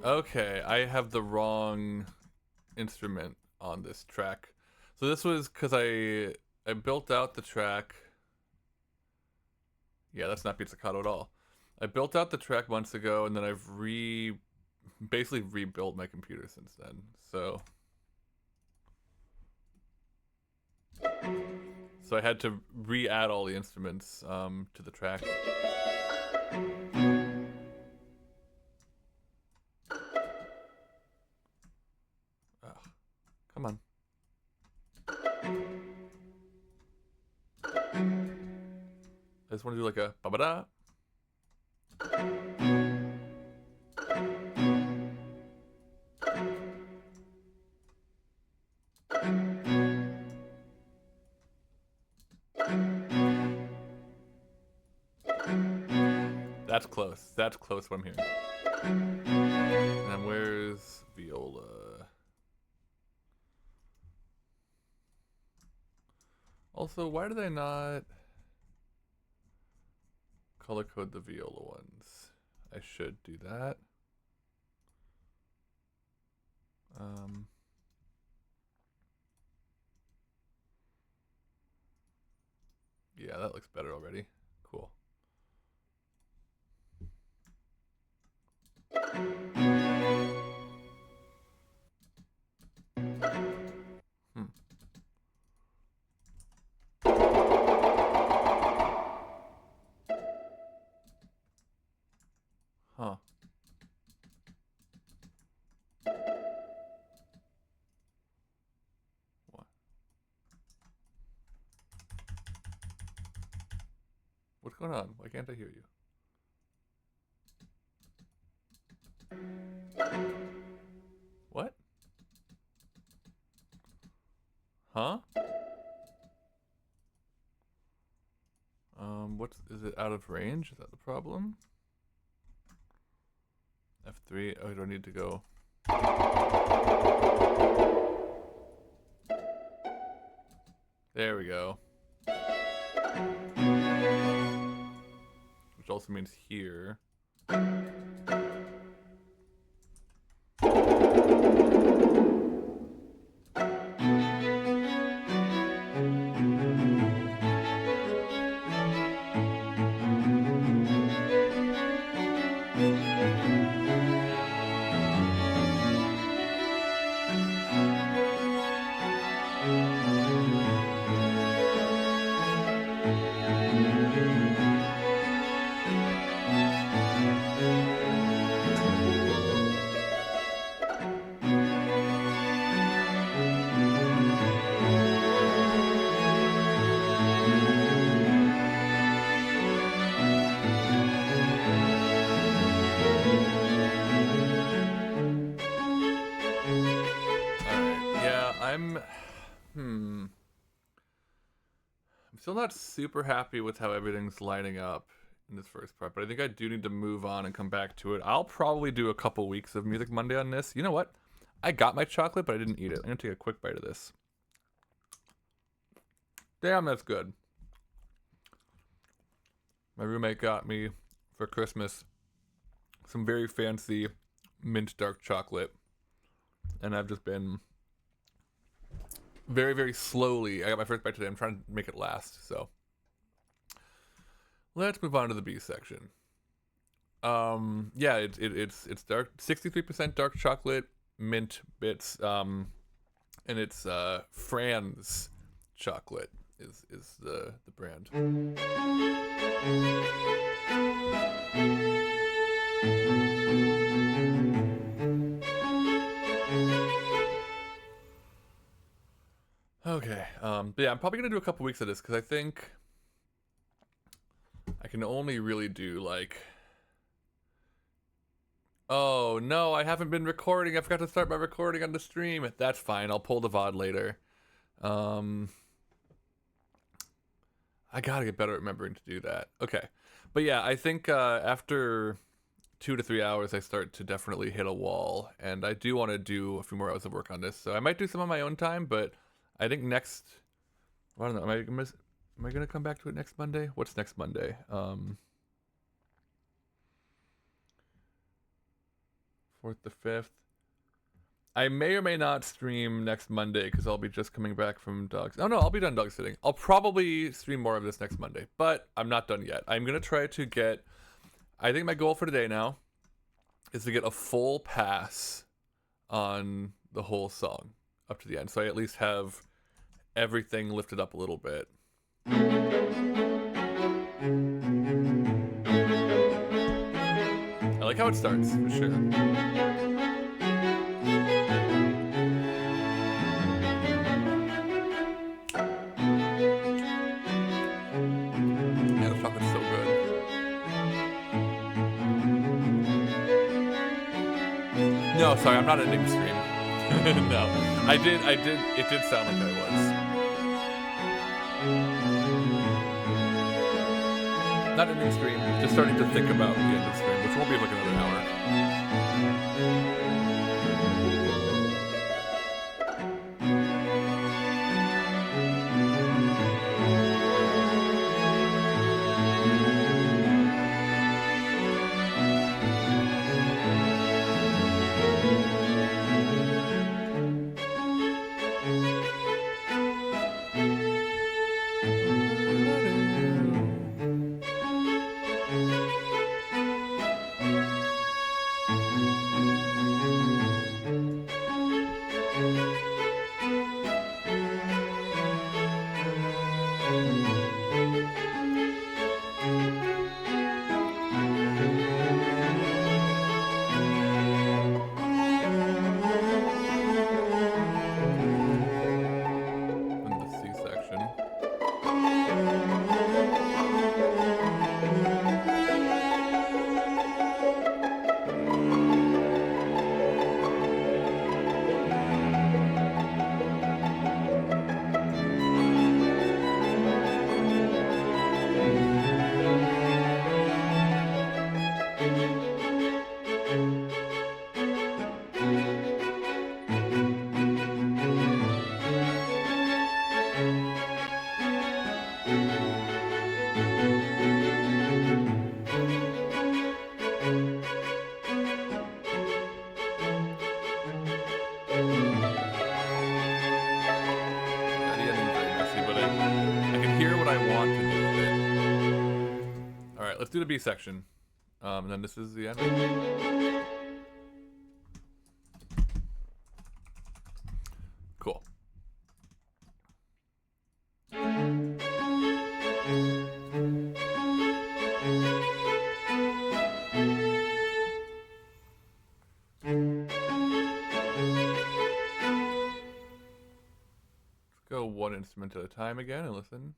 Okay, I have the wrong instrument on this track. So this was because I built out the track. Yeah, that's not pizzicato at all. I built out the track months ago, and then I've basically rebuilt my computer since then. So I had to re-add all the instruments to the track. Ugh, come on. I just want to do like a ba-ba-da. That's close. That's close what I'm hearing. And where's viola? Also, why did I not color code the viola ones? I should do that. Yeah, that looks better already. Cool. What's going on? Why can't I hear you? What? Huh? Is it out of range? Is that the problem? F3. Oh, do I need to go? There we go. Which also means here. I'm still not super happy with how everything's lining up in this first part, but I think I do need to move on and come back to it. I'll probably do a couple weeks of Music Monday on this. You know what? I got my chocolate, but I didn't eat it. I'm gonna take a quick bite of this. Damn, that's good. My roommate got me for Christmas some very fancy mint dark chocolate, and I've just been very, very slowly. I got my first bite today. I'm trying to make it last. So let's move on to the B section. Yeah, it's dark, 63% dark chocolate, mint bits, and it's Franz chocolate is the brand. Okay, but yeah, I'm probably gonna do a couple weeks of this because I think I can only really do like. Oh no, I haven't been recording. I forgot to start my recording on the stream. That's fine. I'll pull the VOD later. I gotta get better at remembering to do that. Okay, but yeah, I think after 2 to 3 hours, I start to definitely hit a wall, and I do want to do a few more hours of work on this. So I might do some on my own time, but I think next. I don't know. Am I gonna come back to it next Monday? What's next Monday? 4th to 5th. I may or may not stream next Monday because I'll be just coming back from dogs. Oh no, I'll be done dog sitting. I'll probably stream more of this next Monday, but I'm not done yet. I'm gonna try to get. I think my goal for today now is to get a full pass on the whole song up to the end, so I at least have everything lifted up a little bit. I like how it starts, for sure. Yeah, the chocolate's so good. No, sorry, I'm not ending the stream. No, it did sound like I was. Not ending stream, just starting to think about the end of the stream, which won't be like another hour. let's do the B section. And then this is the end. Cool. Go one instrument at a time again and listen.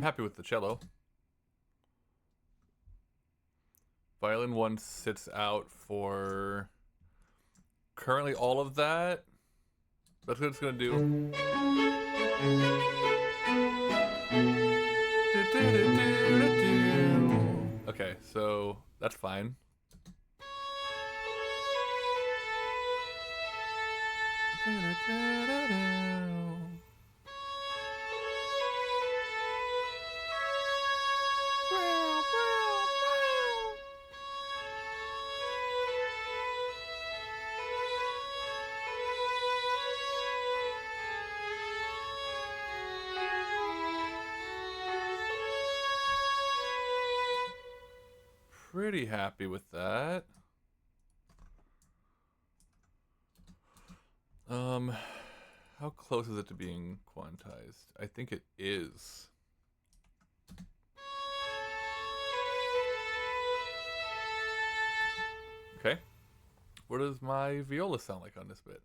Happy with the cello. Violin 1 sits out for currently all of that. That's what it's gonna do. Okay, so that's fine. Pretty happy with that. How close is it to being quantized? I think it is. Okay. What does my viola sound like on this bit?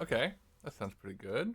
Okay, that sounds pretty good.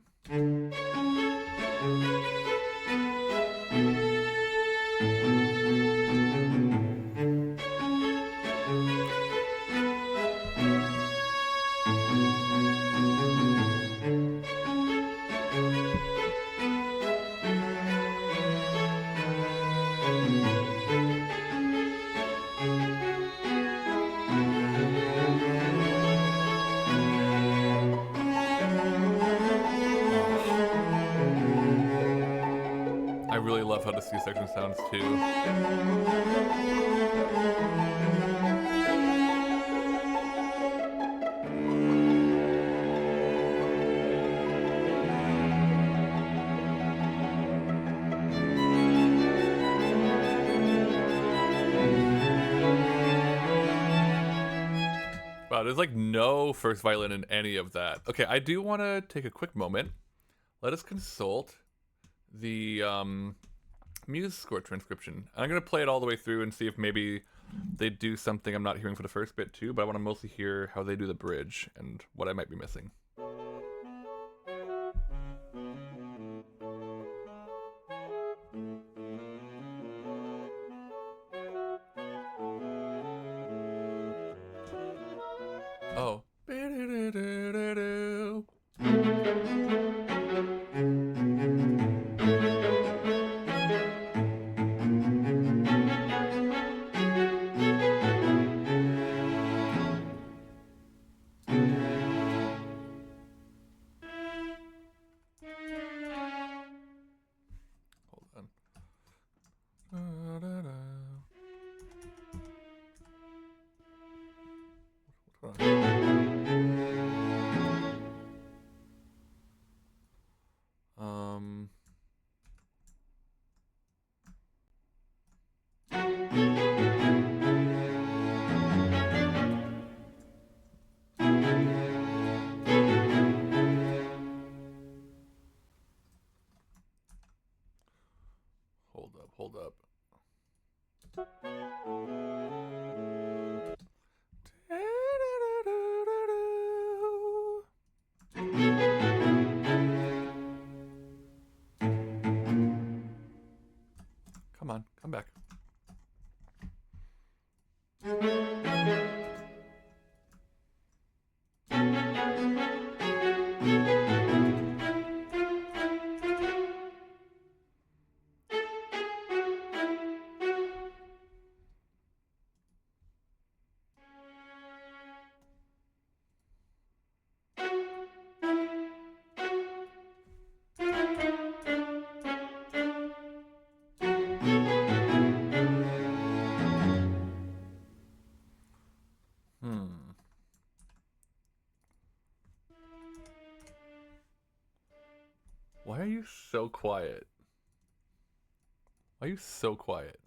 I really love how the C section sounds too. Wow, there's like no first violin in any of that. Okay, I do want to take a quick moment. Let us consult the music score transcription. I'm going to play it all the way through and see if maybe they do something I'm not hearing for the first bit too, but I want to mostly hear how they do the bridge and what I might be missing. Oh. Hold on. Hold on. Hold up. Come on, come back. Why are you so quiet? Why are you so quiet?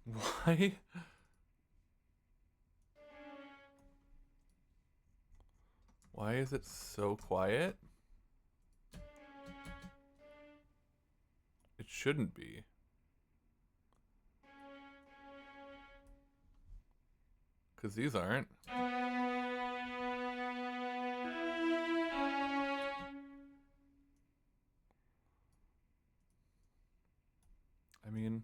Why? Why is it so quiet? It shouldn't be. Because these aren't. I mean...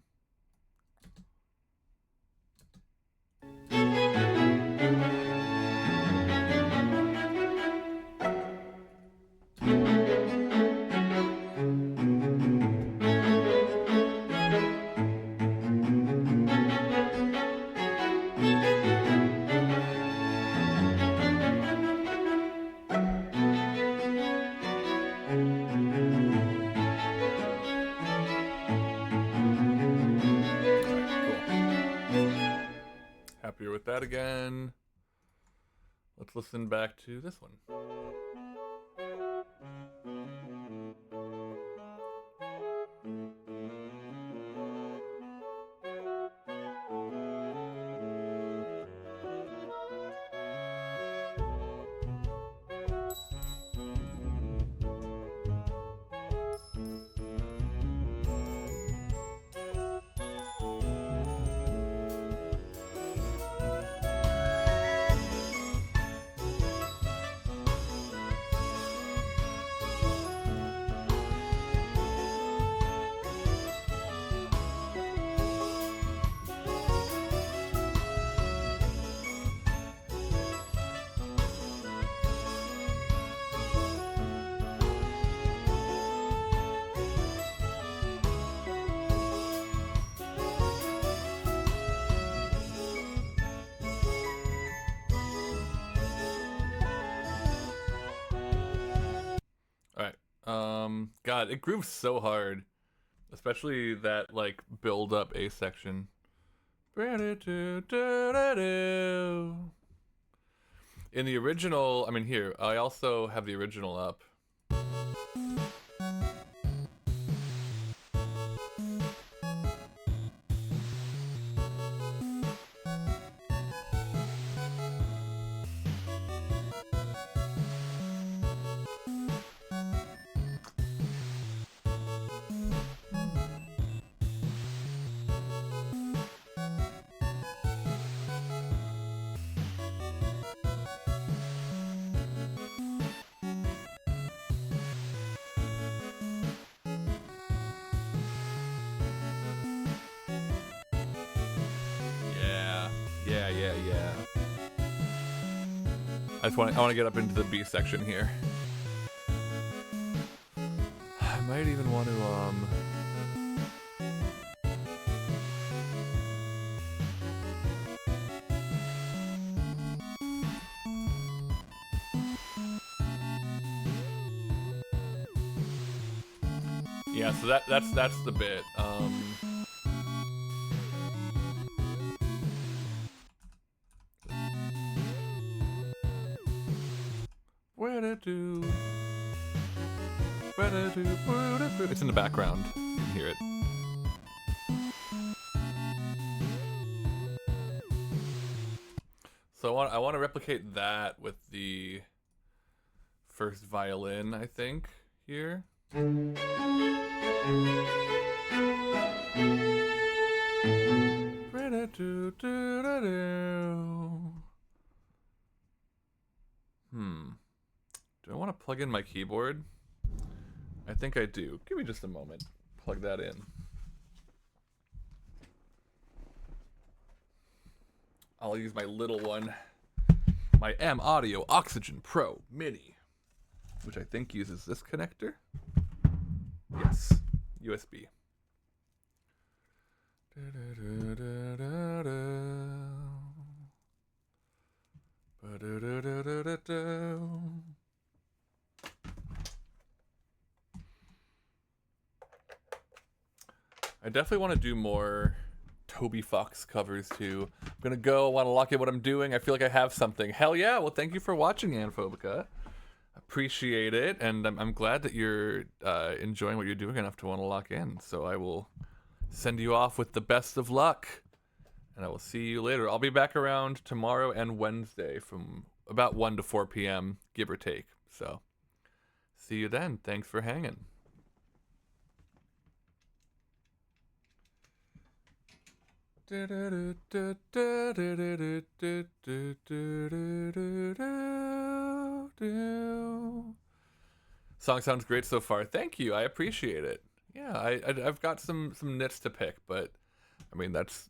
Happier with that again. Let's listen back to this one. God, it grooves so hard. Especially that, like, build-up A section. In the original, I mean, here, I also have the original up. Yeah. I want to get up into the B section here. I might even want to yeah, so that's the bit. It's in the background. You can hear it. So I want to replicate that with the first violin, I think, here. Do I want to plug in my keyboard? I think I do. Give me just a moment. Plug that in. I'll use my little one. My M Audio Oxygen Pro Mini, which I think uses this connector. Yes, USB. I definitely want to do more Toby Fox covers too. I'm gonna go. I want to lock in what I'm doing. I feel like I have something. Hell yeah! Well, thank you for watching, Anphobica. Appreciate it, and I'm glad that you're enjoying what you're doing enough to want to lock in. So I will send you off with the best of luck, and I will see you later. I'll be back around tomorrow and Wednesday from about 1 to 4 p.m., give or take. So see you then. Thanks for hanging. Song sounds great so far. Thank you. I appreciate it. Yeah, I've got some nits to pick, but I mean that's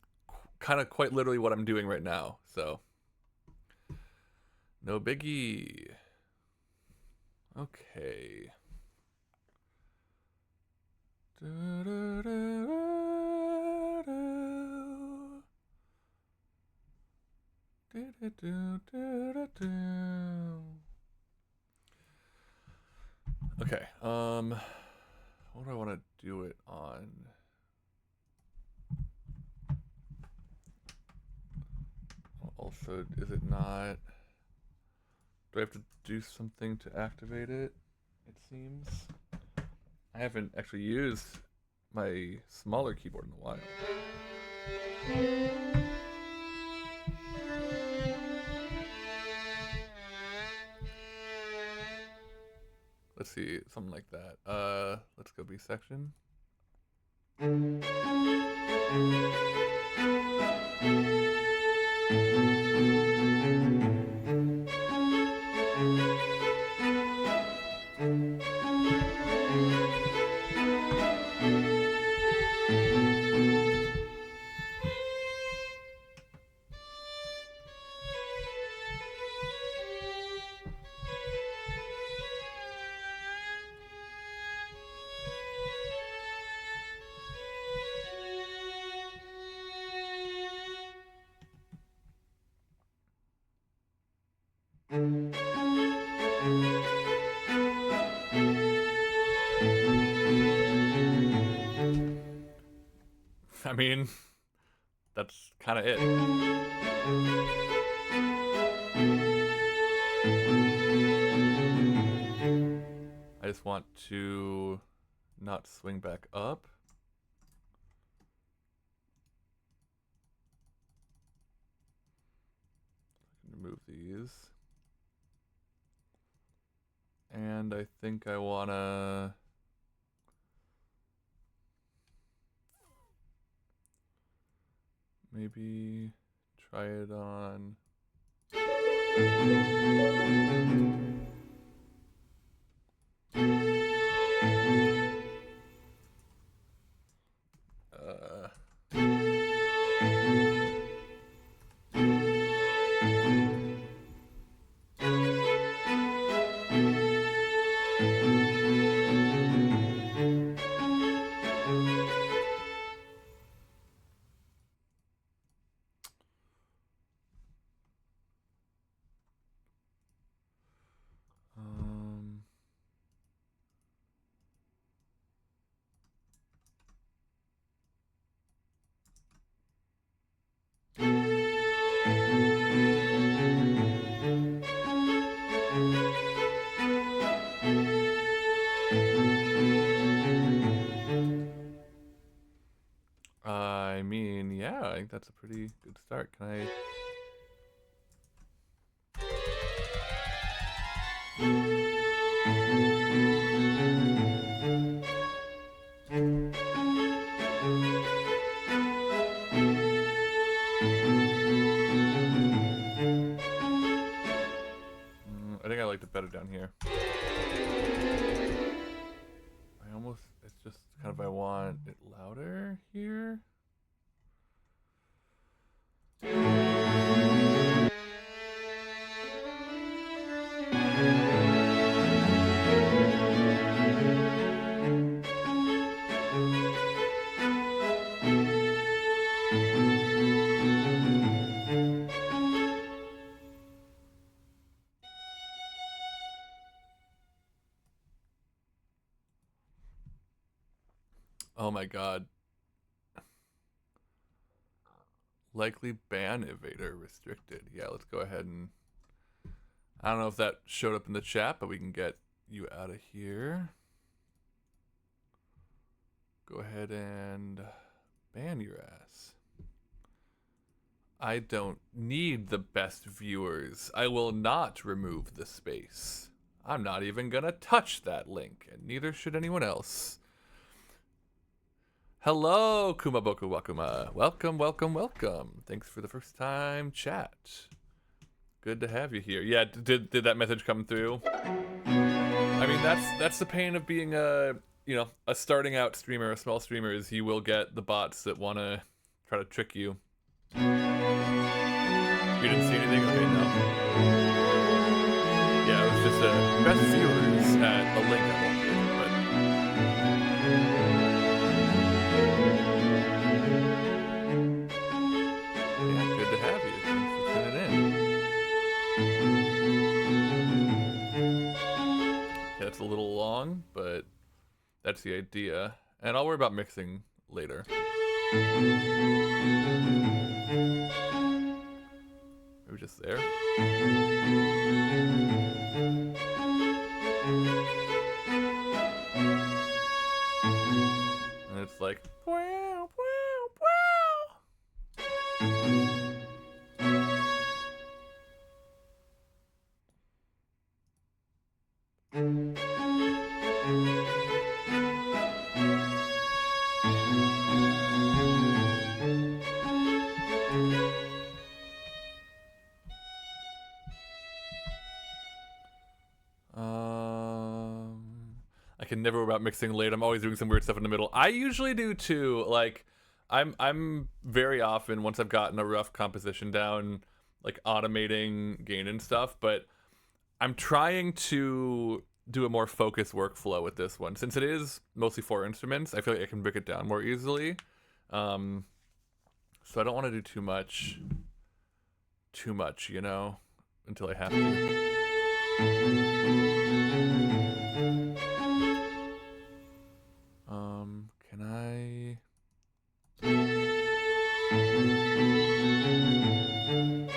kind of quite literally what I'm doing right now. So no biggie. Okay. Okay, what do I want to do it on? Also, is it not? Do I have to do something to activate it? It seems. I haven't actually used my smaller keyboard in a while. Let's see, something like that. Let's go B section. I mean, that's kind of it. I just want to not swing back up. Remove these. And I think I want to... maybe try it on... think that's a pretty good start. Can I... I think I liked it better down here. It's just kind of, I want it louder here. Oh my god. Likely ban evader restricted. Yeah, let's go ahead and... I don't know if that showed up in the chat, but we can get you out of here. Go ahead and ban your ass. I don't need the best viewers. I will not remove the space. I'm not even gonna touch that link, and neither should anyone else. Hello, Kumaboku Wakuma. Welcome, welcome, welcome. Thanks for the first time chat. Good to have you here. Yeah, did that message come through? I mean, that's the pain of being a starting out streamer, a small streamer, is you will get the bots that want to try to trick you. You didn't see anything? Okay, no. Yeah, it was just best viewers at a link I won't give, but... Yeah, good to have you. Thanks for tuning in. Yeah, it's a little long, but that's the idea. And I'll worry about mixing later. Maybe just there. And it's like, wow, wow, wow. I can never worry about mixing late. I'm always doing some weird stuff in the middle. I usually do too. Like, I'm very often, once I've gotten a rough composition down, like automating gain and stuff, but I'm trying to do a more focused workflow with this one. Since it is mostly 4 instruments, I feel like I can break it down more easily. So I don't want to do too much, you know, until I have to. Can I...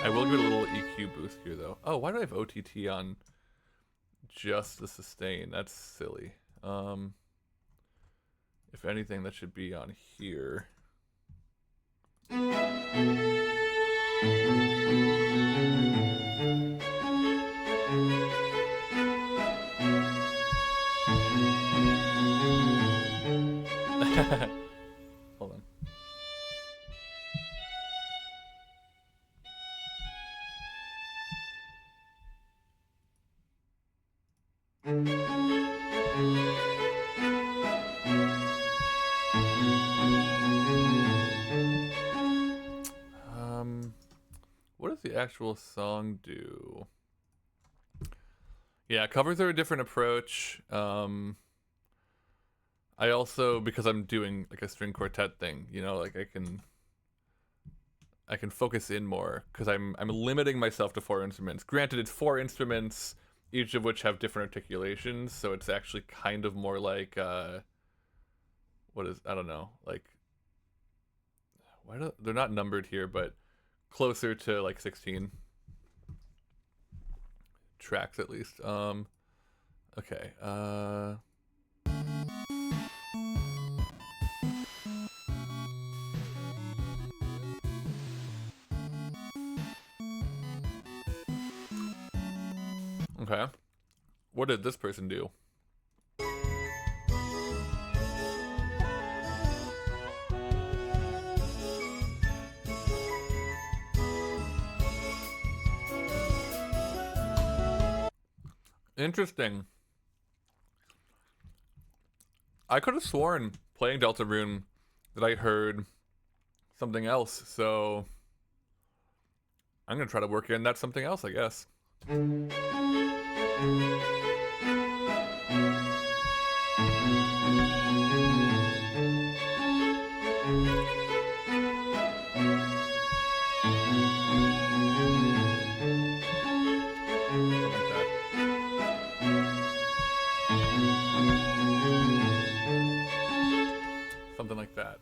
I will give it a little EQ boost here, though. Oh, why do I have OTT on just the sustain? That's silly. If anything, that should be on here. Hold on. What does the actual song do? Yeah, covers are a different approach. I also, because I'm doing like a string quartet thing, you know, like I can focus in more because I'm limiting myself to 4 instruments. Granted, it's 4 instruments, each of which have different articulations, so it's actually kind of more like what is, I don't know, like, they're not numbered here, but closer to like 16 tracks at least. Okay. Okay. What did this person do? Interesting. I could have sworn playing Deltarune that I heard something else, so I'm gonna try to work in that something else, I guess. Something like that.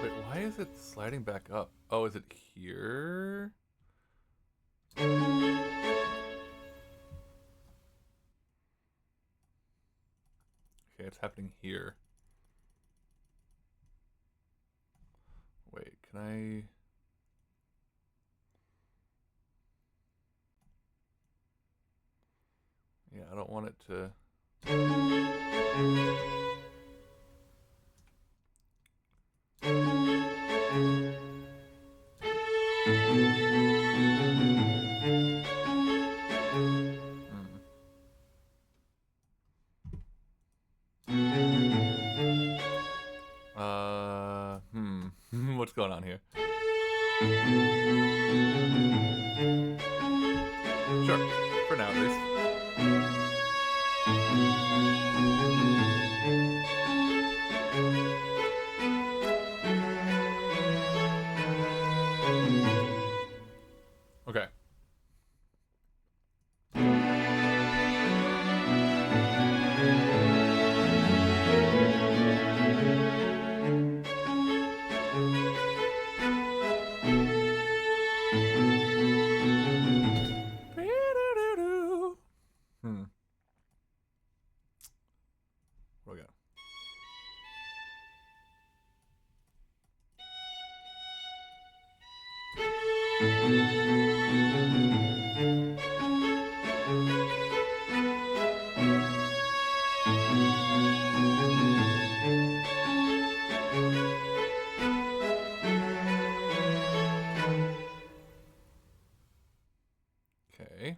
Wait, why is it sliding back up? Oh, is it here? Okay, it's happening here. Wait, can I... Yeah, I don't want it to... What's going on here? Sure, for now at least. Okay. What do we got? Okay.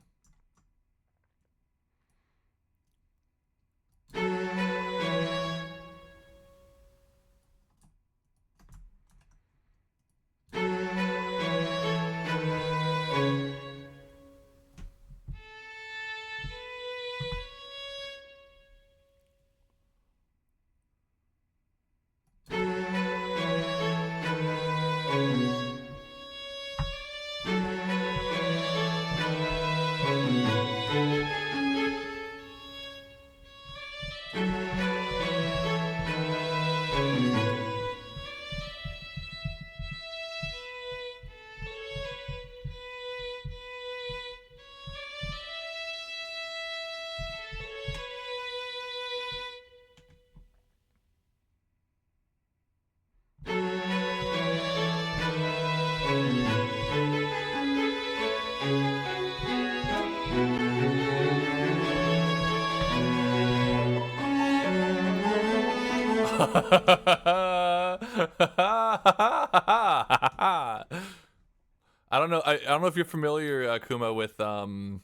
I don't know. I don't know if you're familiar, Kuma, with Undertale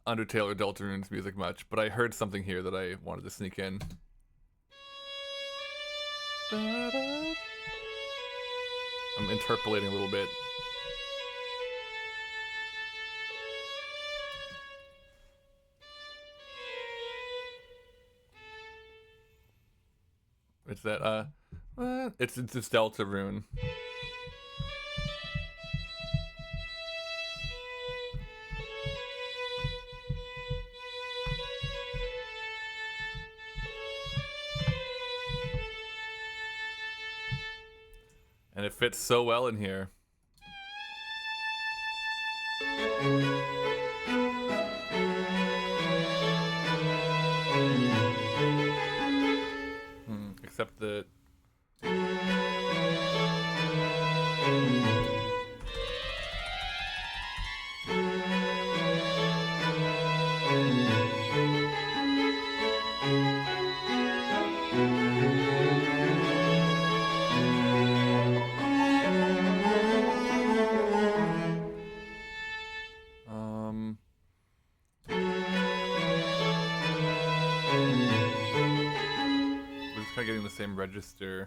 or Deltarune's music much, but I heard something here that I wanted to sneak in. I'm interpolating a little bit. It's that it's this delta rune. And it fits so well in here. Except that we're just kind of getting the same register.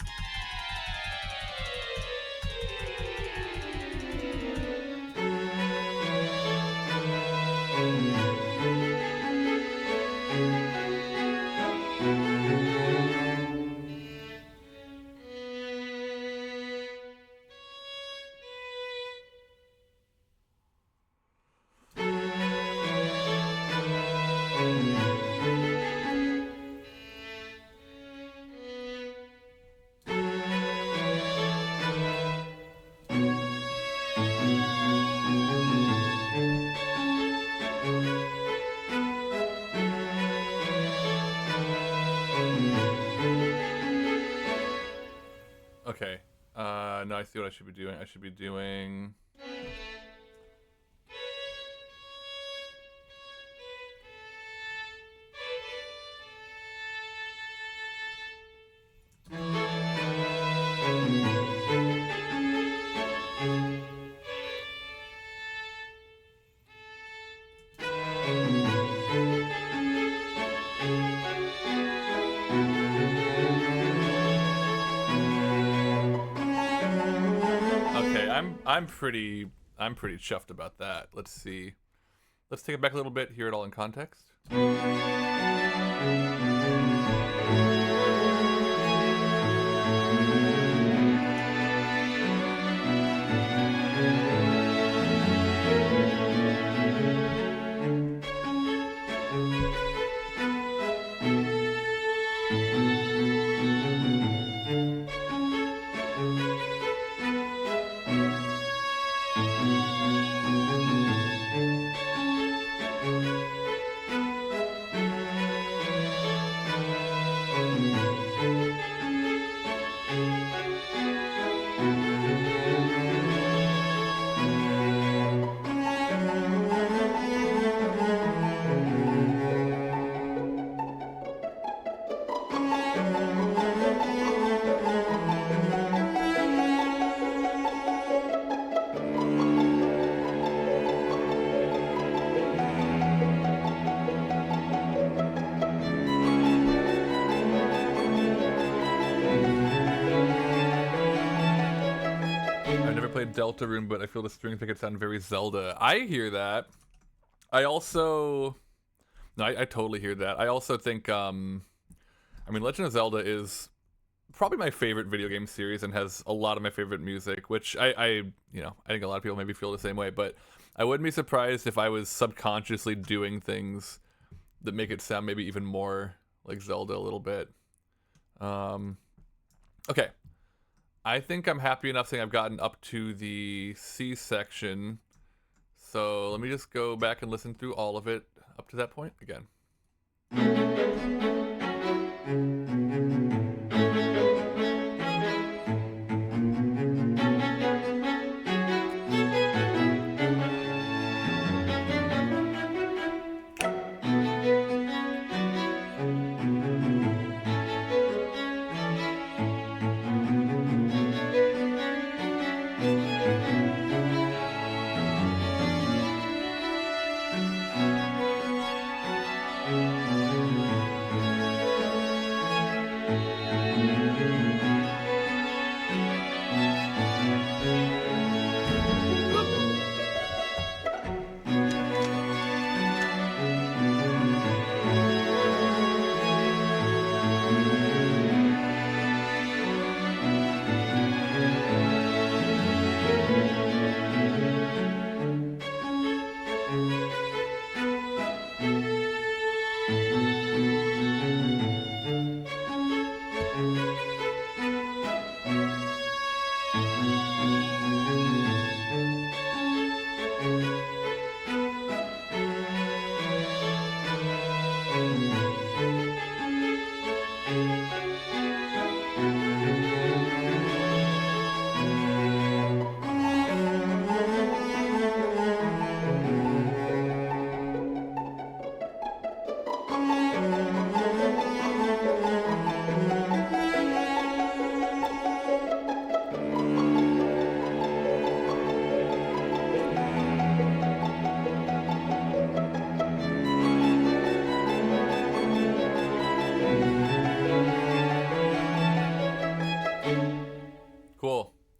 Okay. No, I see what I should be doing. I should be doing... Okay, I'm pretty chuffed about that. Let's see. Let's take it back a little bit, hear it all in context. Delta Rune, but I feel the string pickets sound very Zelda. I hear that. I also... No, I totally hear that. I also think, I mean, Legend of Zelda is probably my favorite video game series and has a lot of my favorite music, which I think a lot of people maybe feel the same way, but I wouldn't be surprised if I was subconsciously doing things that make it sound maybe even more like Zelda a little bit. Okay. I think I'm happy enough saying I've gotten up to the C section. So let me just go back and listen through all of it up to that point again.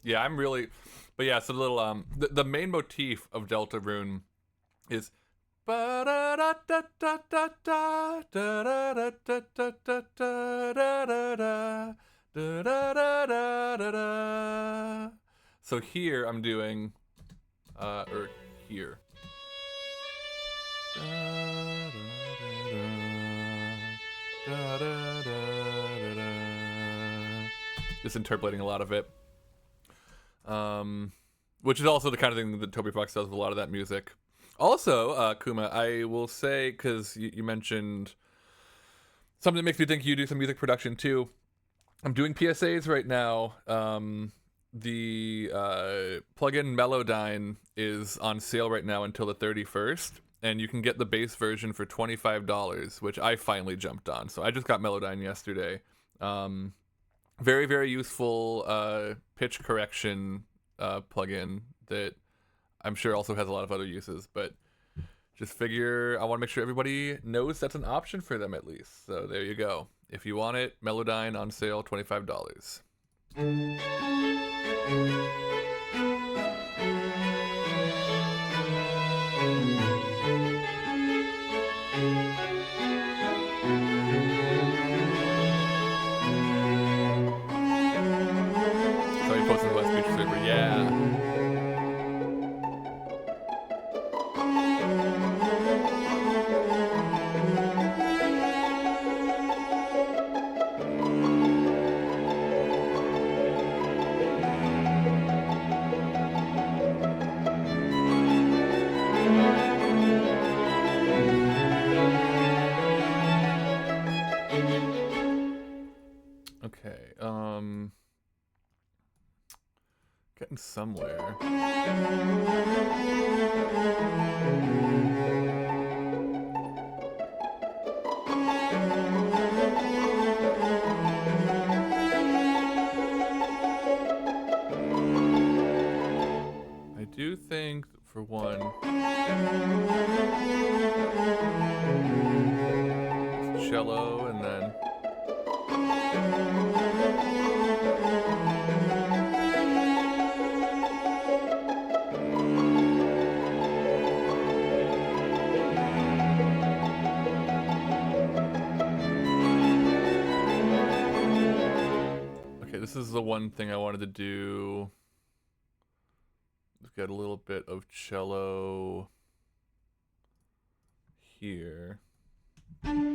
Yeah, I'm really, but yeah, so the little the main motif of Deltarune is so here I'm doing or here. Just interpolating a lot of it. Which is also the kind of thing that Toby Fox does with a lot of that music. Also, Kuma, I will say, because you mentioned something that makes me think you do some music production too. I'm doing PSAs right now. The plugin Melodyne is on sale right now until the 31st, and you can get the base version for $25, which I finally jumped on. So I just got Melodyne yesterday. Very, very useful pitch correction plugin that I'm sure also has a lot of other uses, but just figure I want to make sure everybody knows that's an option for them at least. So there you go. If you want it, Melodyne on sale, $25. Sorry, posting the West Beach server. Yeah. Okay, getting somewhere. I do think, for one, cello and then okay, this is the one thing I wanted to do. Let's get a little bit of cello here. I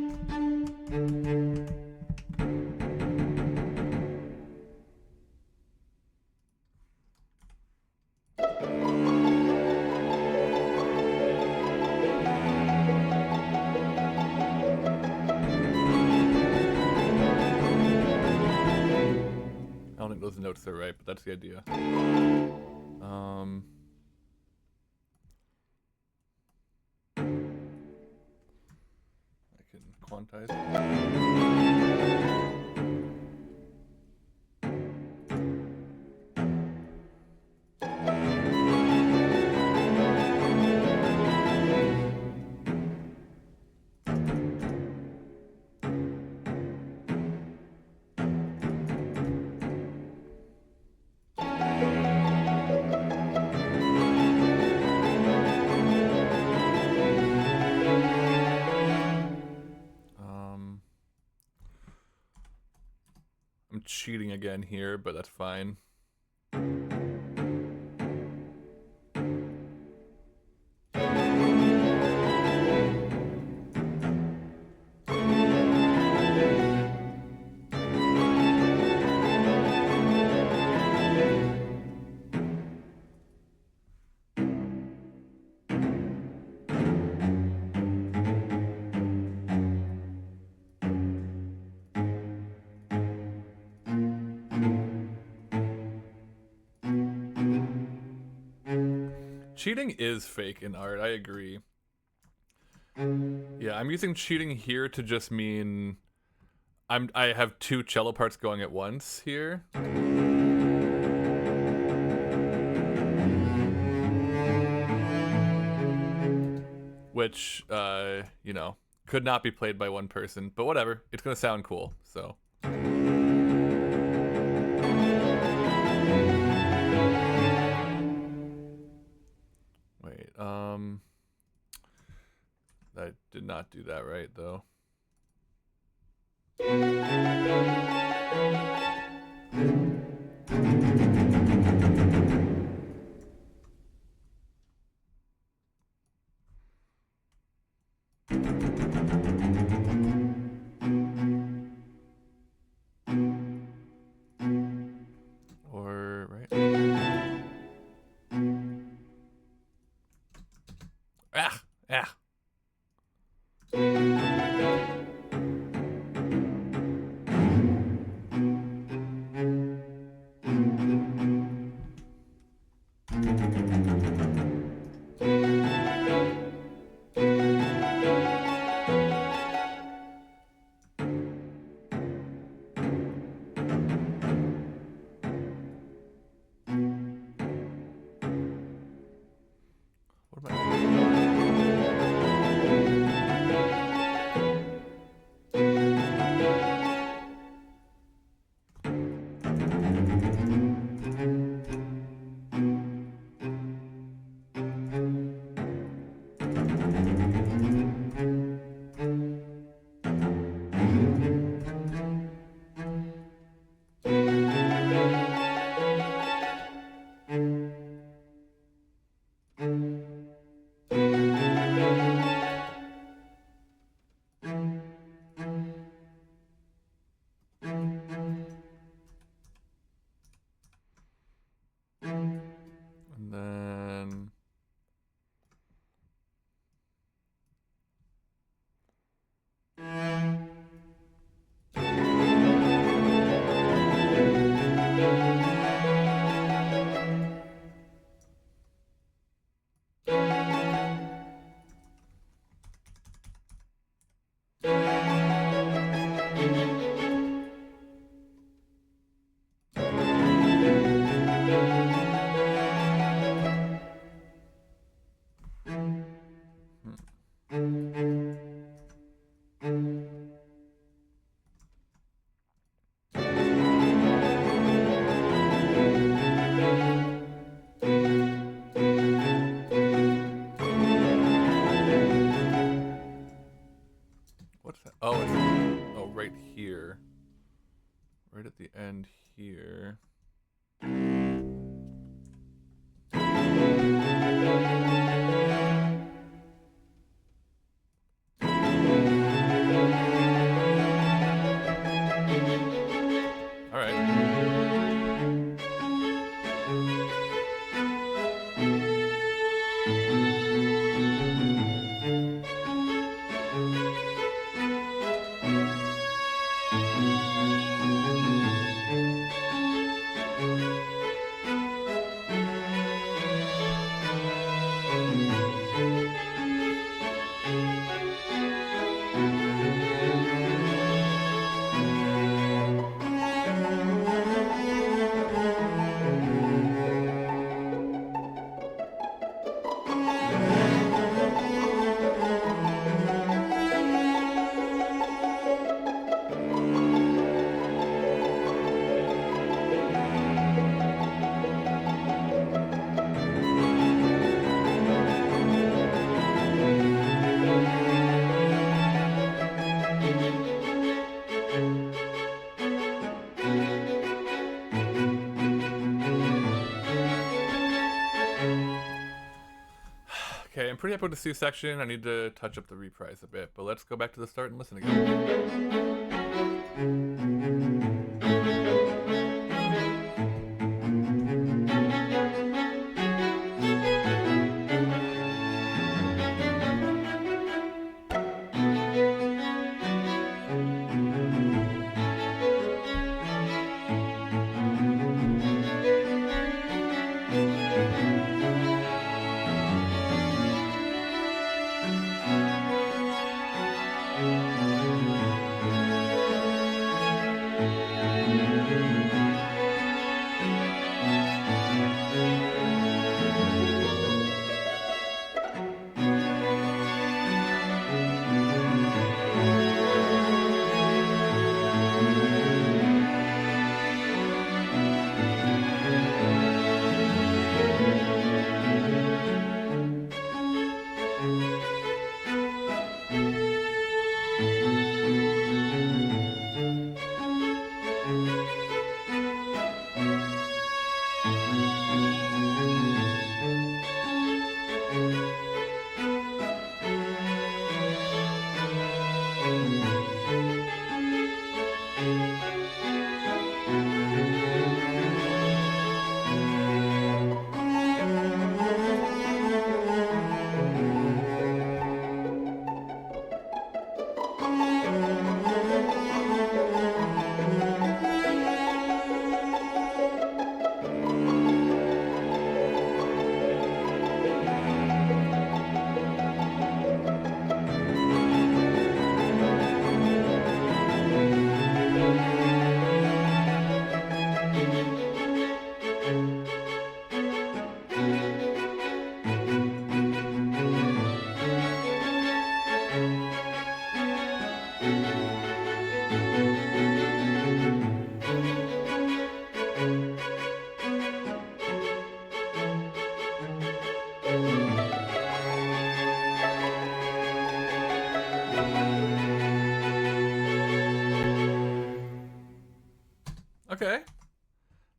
don't think those notes are right, but that's the idea. I can quantize I'm cheating again here, but that's fine. Cheating is fake in art, I agree. Yeah, I'm using cheating here to just mean I have two cello parts going at once here. Which, you know, could not be played by one person, but whatever. It's gonna sound cool, so. I did not do that right, though. Or, right? Ah! Ah! What am I? And then... What's that? Oh, it's... Oh, right here. Right at the end here. All right. Okay, I'm pretty happy with the C section. I need to touch up the reprise a bit, but let's go back to the start and listen again.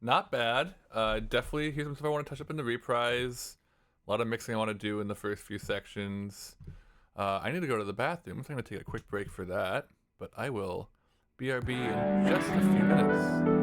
Not bad. Definitely here's some stuff I want to touch up in the reprise. A lot of mixing I want to do in the first few sections. I need to go to the bathroom, so I'm going to take a quick break for that. But I will BRB in just a few minutes.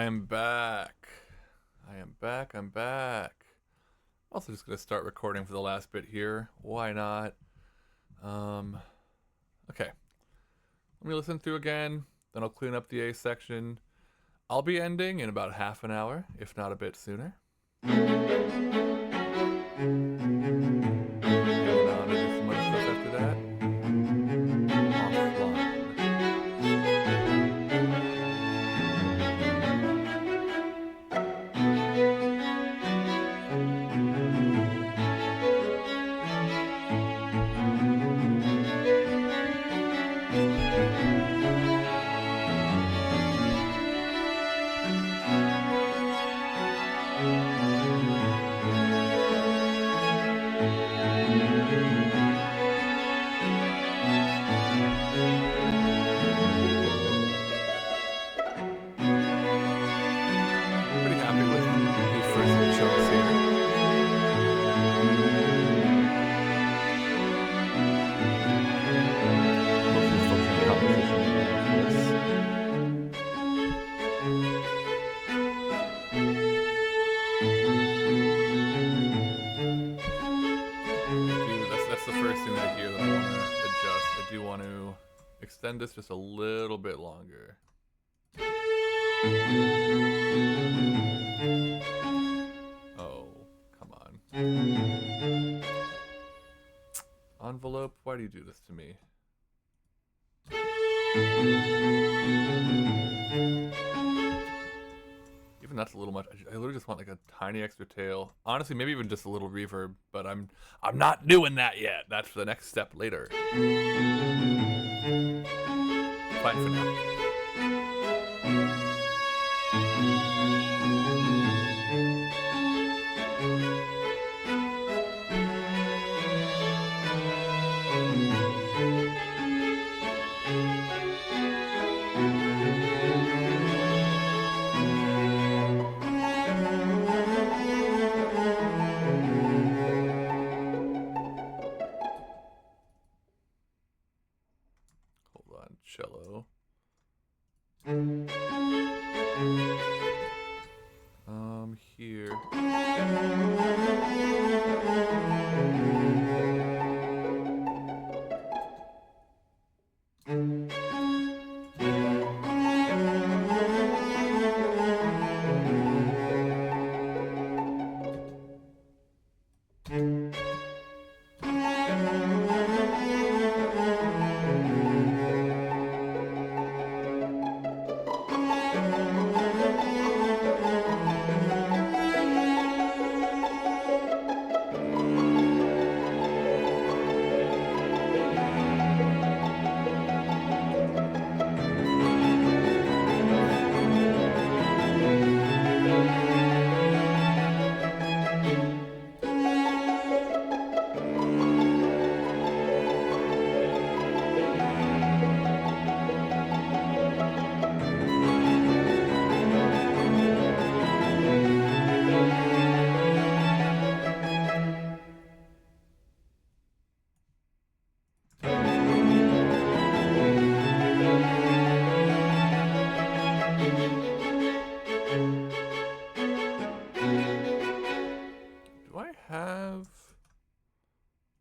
I'm back. I'm back. Also just gonna start recording for the last bit here. Why not? Okay. Let me listen through again, then I'll clean up the A section. I'll be ending in about half an hour, if not a bit sooner. extend this just a little bit longer. Oh, come on. Envelope, why do you do this to me? Even that's a little much. I literally just want like a tiny extra tail. Honestly, maybe even just a little reverb, but I'm not doing that yet. That's the next step later. Fine for now. Hold on, cello. Here.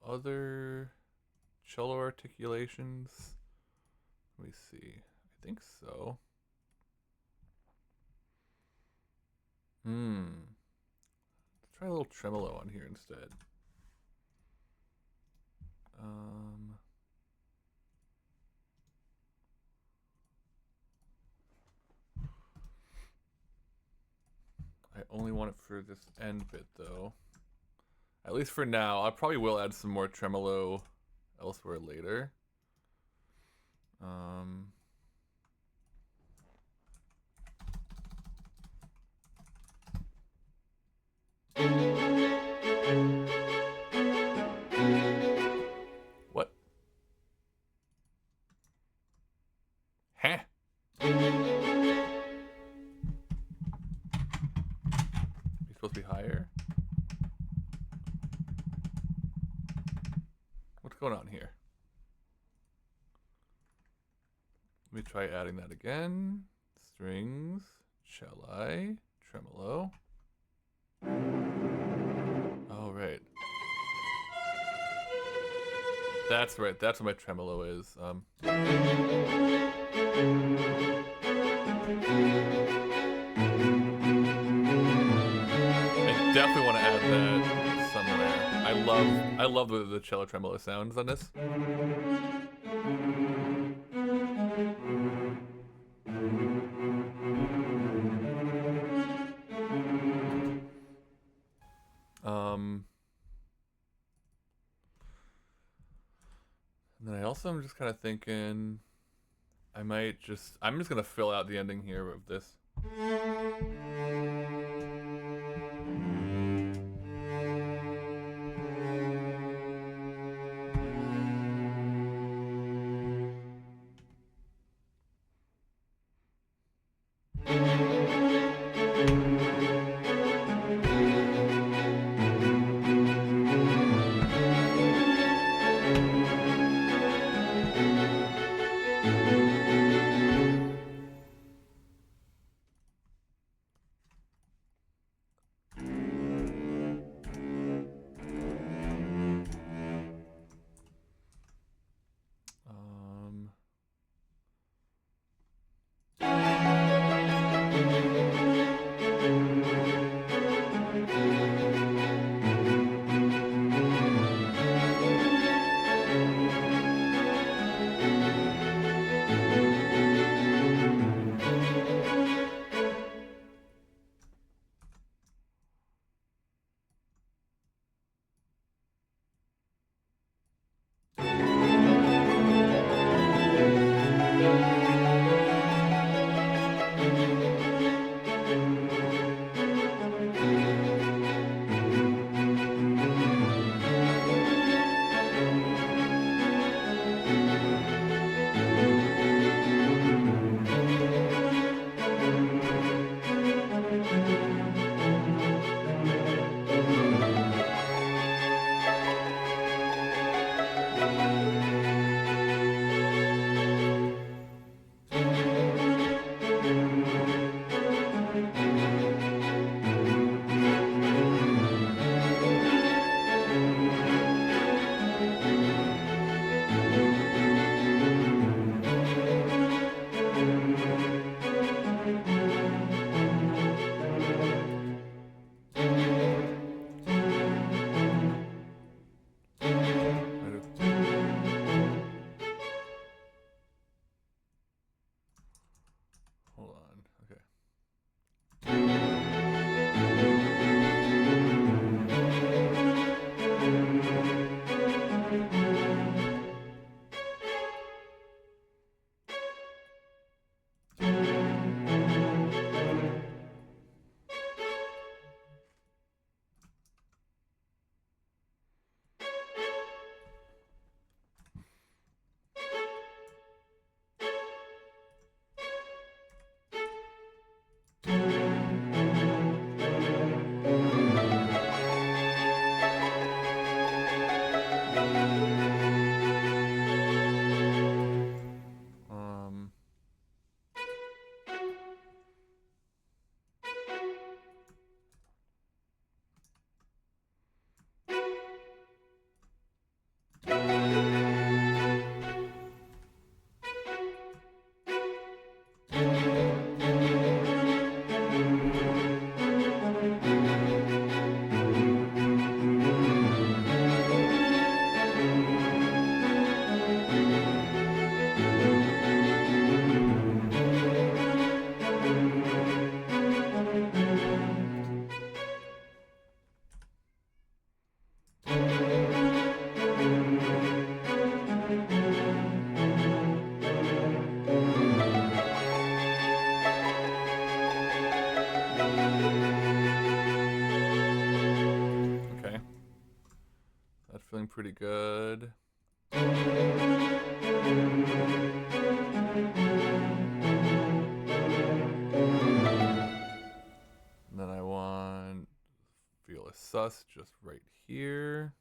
Other cello articulations? Let me see. I think so. Let's try a little tremolo on here instead. I only want it for this end bit though. At least for now. I probably will add some more tremolo elsewhere later. What? Huh? He's supposed to be higher? What's going on here? Let me try adding that again. Strings, cello, tremolo. Oh, right. That's right. That's what my tremolo is. I definitely want to add that somewhere. I love the cello tremolo sounds on this. And then I also am just kind of thinking I'm just gonna fill out the ending here of this. good. And then I want feel a sus just right here.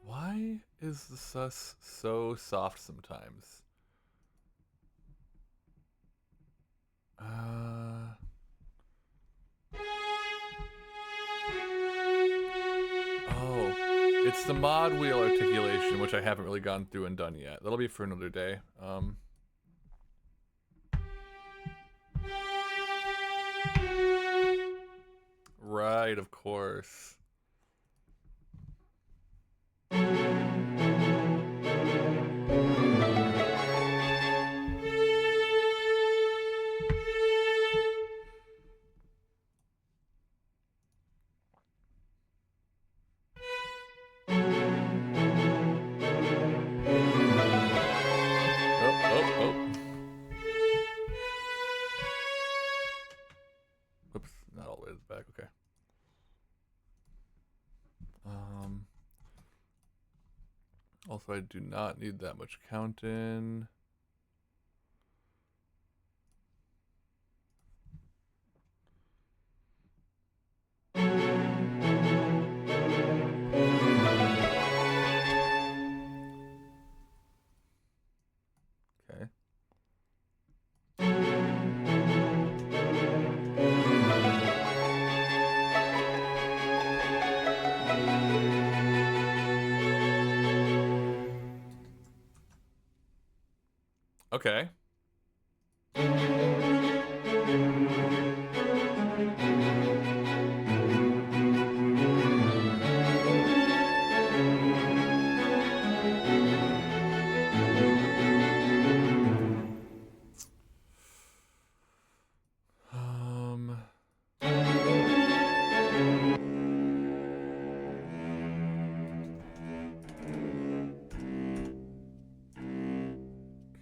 Why is the sus so soft sometimes? Oh, it's the mod wheel articulation, which I haven't really gone through and done yet. That'll be for another day. Right, of course. Whoops, not all the way to the back, okay. Also, I do not need that much count-in. Okay. Okay.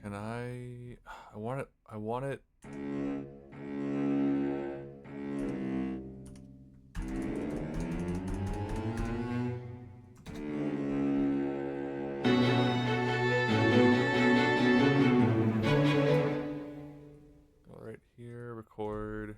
Can I want it. Go right here, record.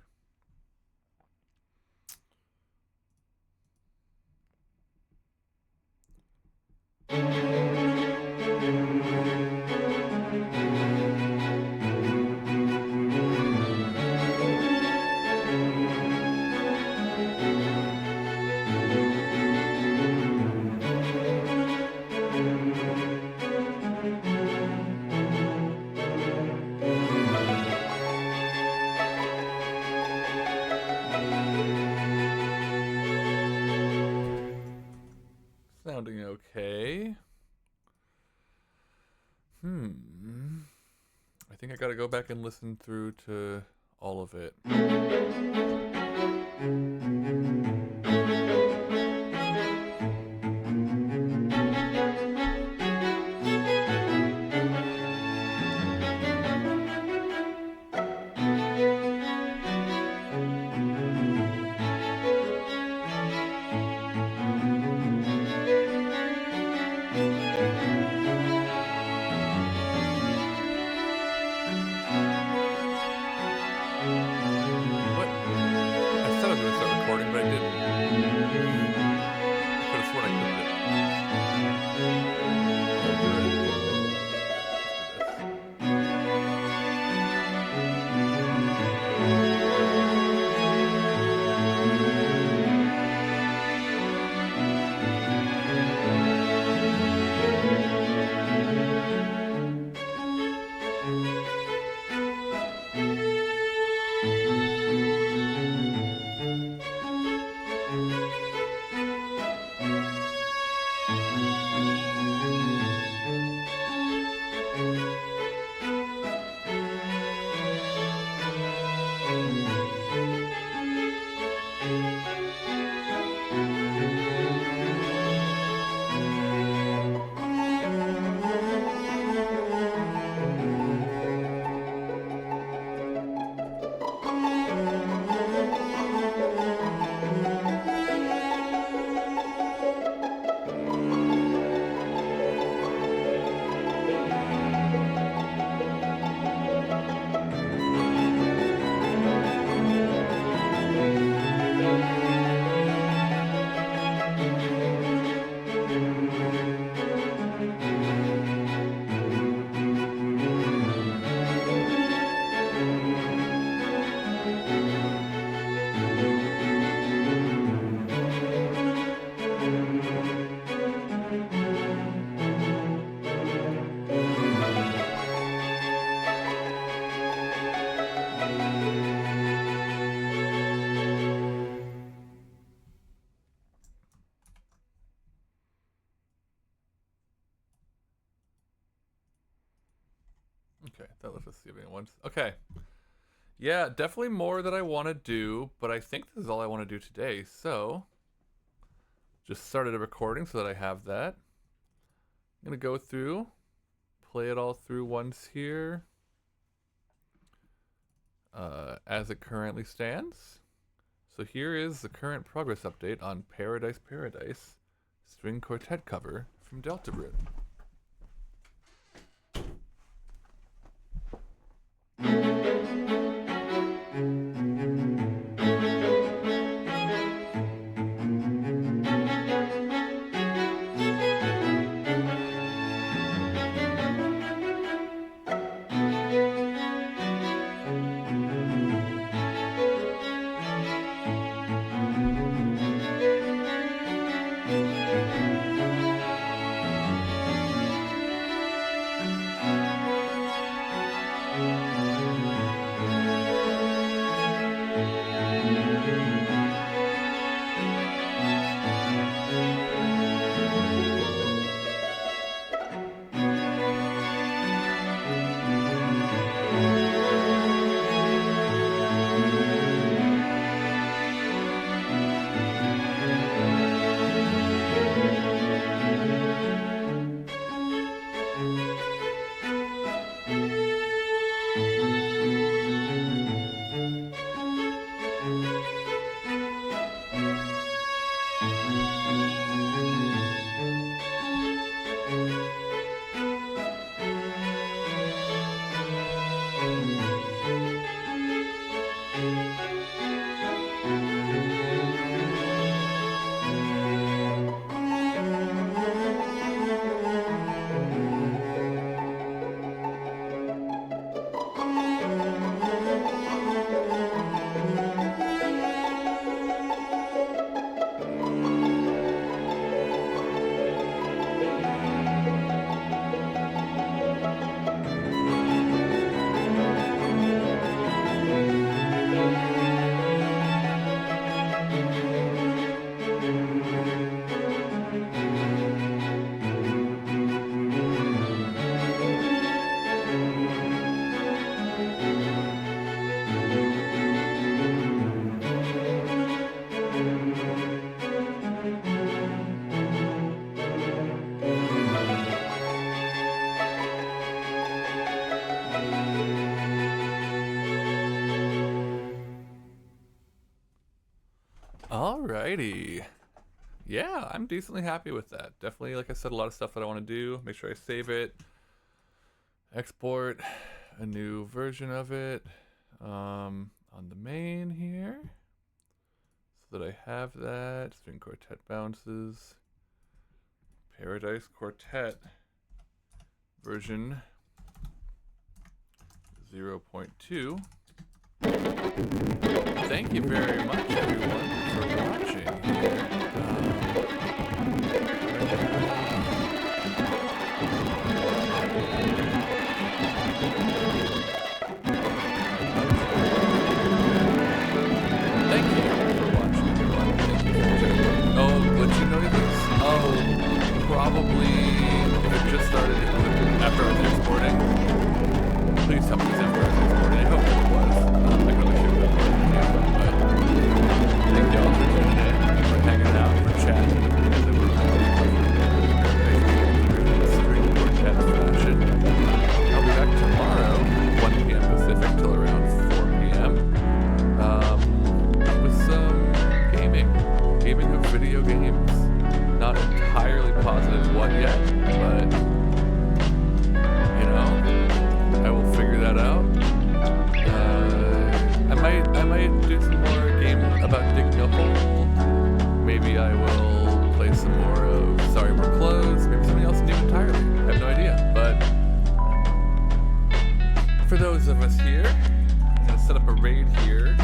Sounding okay. I think I gotta go back and listen through to all of it. Let's see if anyone. Okay. Yeah, definitely more that I want to do, but I think this is all I want to do today. So, just started a recording so that I have that. I'm going to go through, play it all through once here, as it currently stands. So here is the current progress update on Paradise Paradise string quartet cover from Delta Root. Alrighty. Yeah, I'm decently happy with that. Definitely, like I said, a lot of stuff that I want to do. Make sure I save it. Export a new version of it on the main here. So that I have that. String quartet bounces. Paradise Quartet version 0.2. Thank you very much, everyone, for watching here. Thank you for watching, everyone. Thank you for checking. Oh, let you know these? Oh, probably if it just started after I was exporting. Please tell me this after I was exporting. I hope it was. I really should have done it, but thank y'all for tuning in, for hanging out, for chatting. String quartet fashion. I'll be back tomorrow, 1 p.m. Pacific till around 4 p.m. With some gaming of video games. Not entirely positive what yet, but you know, I will figure that out. I might do some more game about digging a hole. Maybe I will play some more of Sorry We're Closed. Maybe something else new entirely. I have no idea. But for those of us here, I'm going to set up a raid here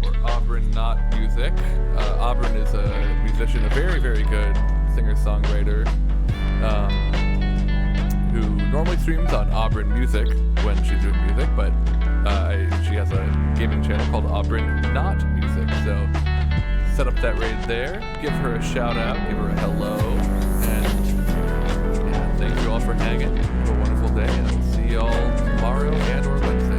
for Auburn Not Music. Auburn is a musician, a very, very good singer-songwriter, who normally streams on Auburn Music when she's doing music, but she has a gaming channel called Auburn Not Music. So set up that raid there, give her a shout out, give her a hello, and yeah, thank you all for hanging. Have a wonderful day, and I'll see y'all tomorrow. tomorrow and or Wednesday.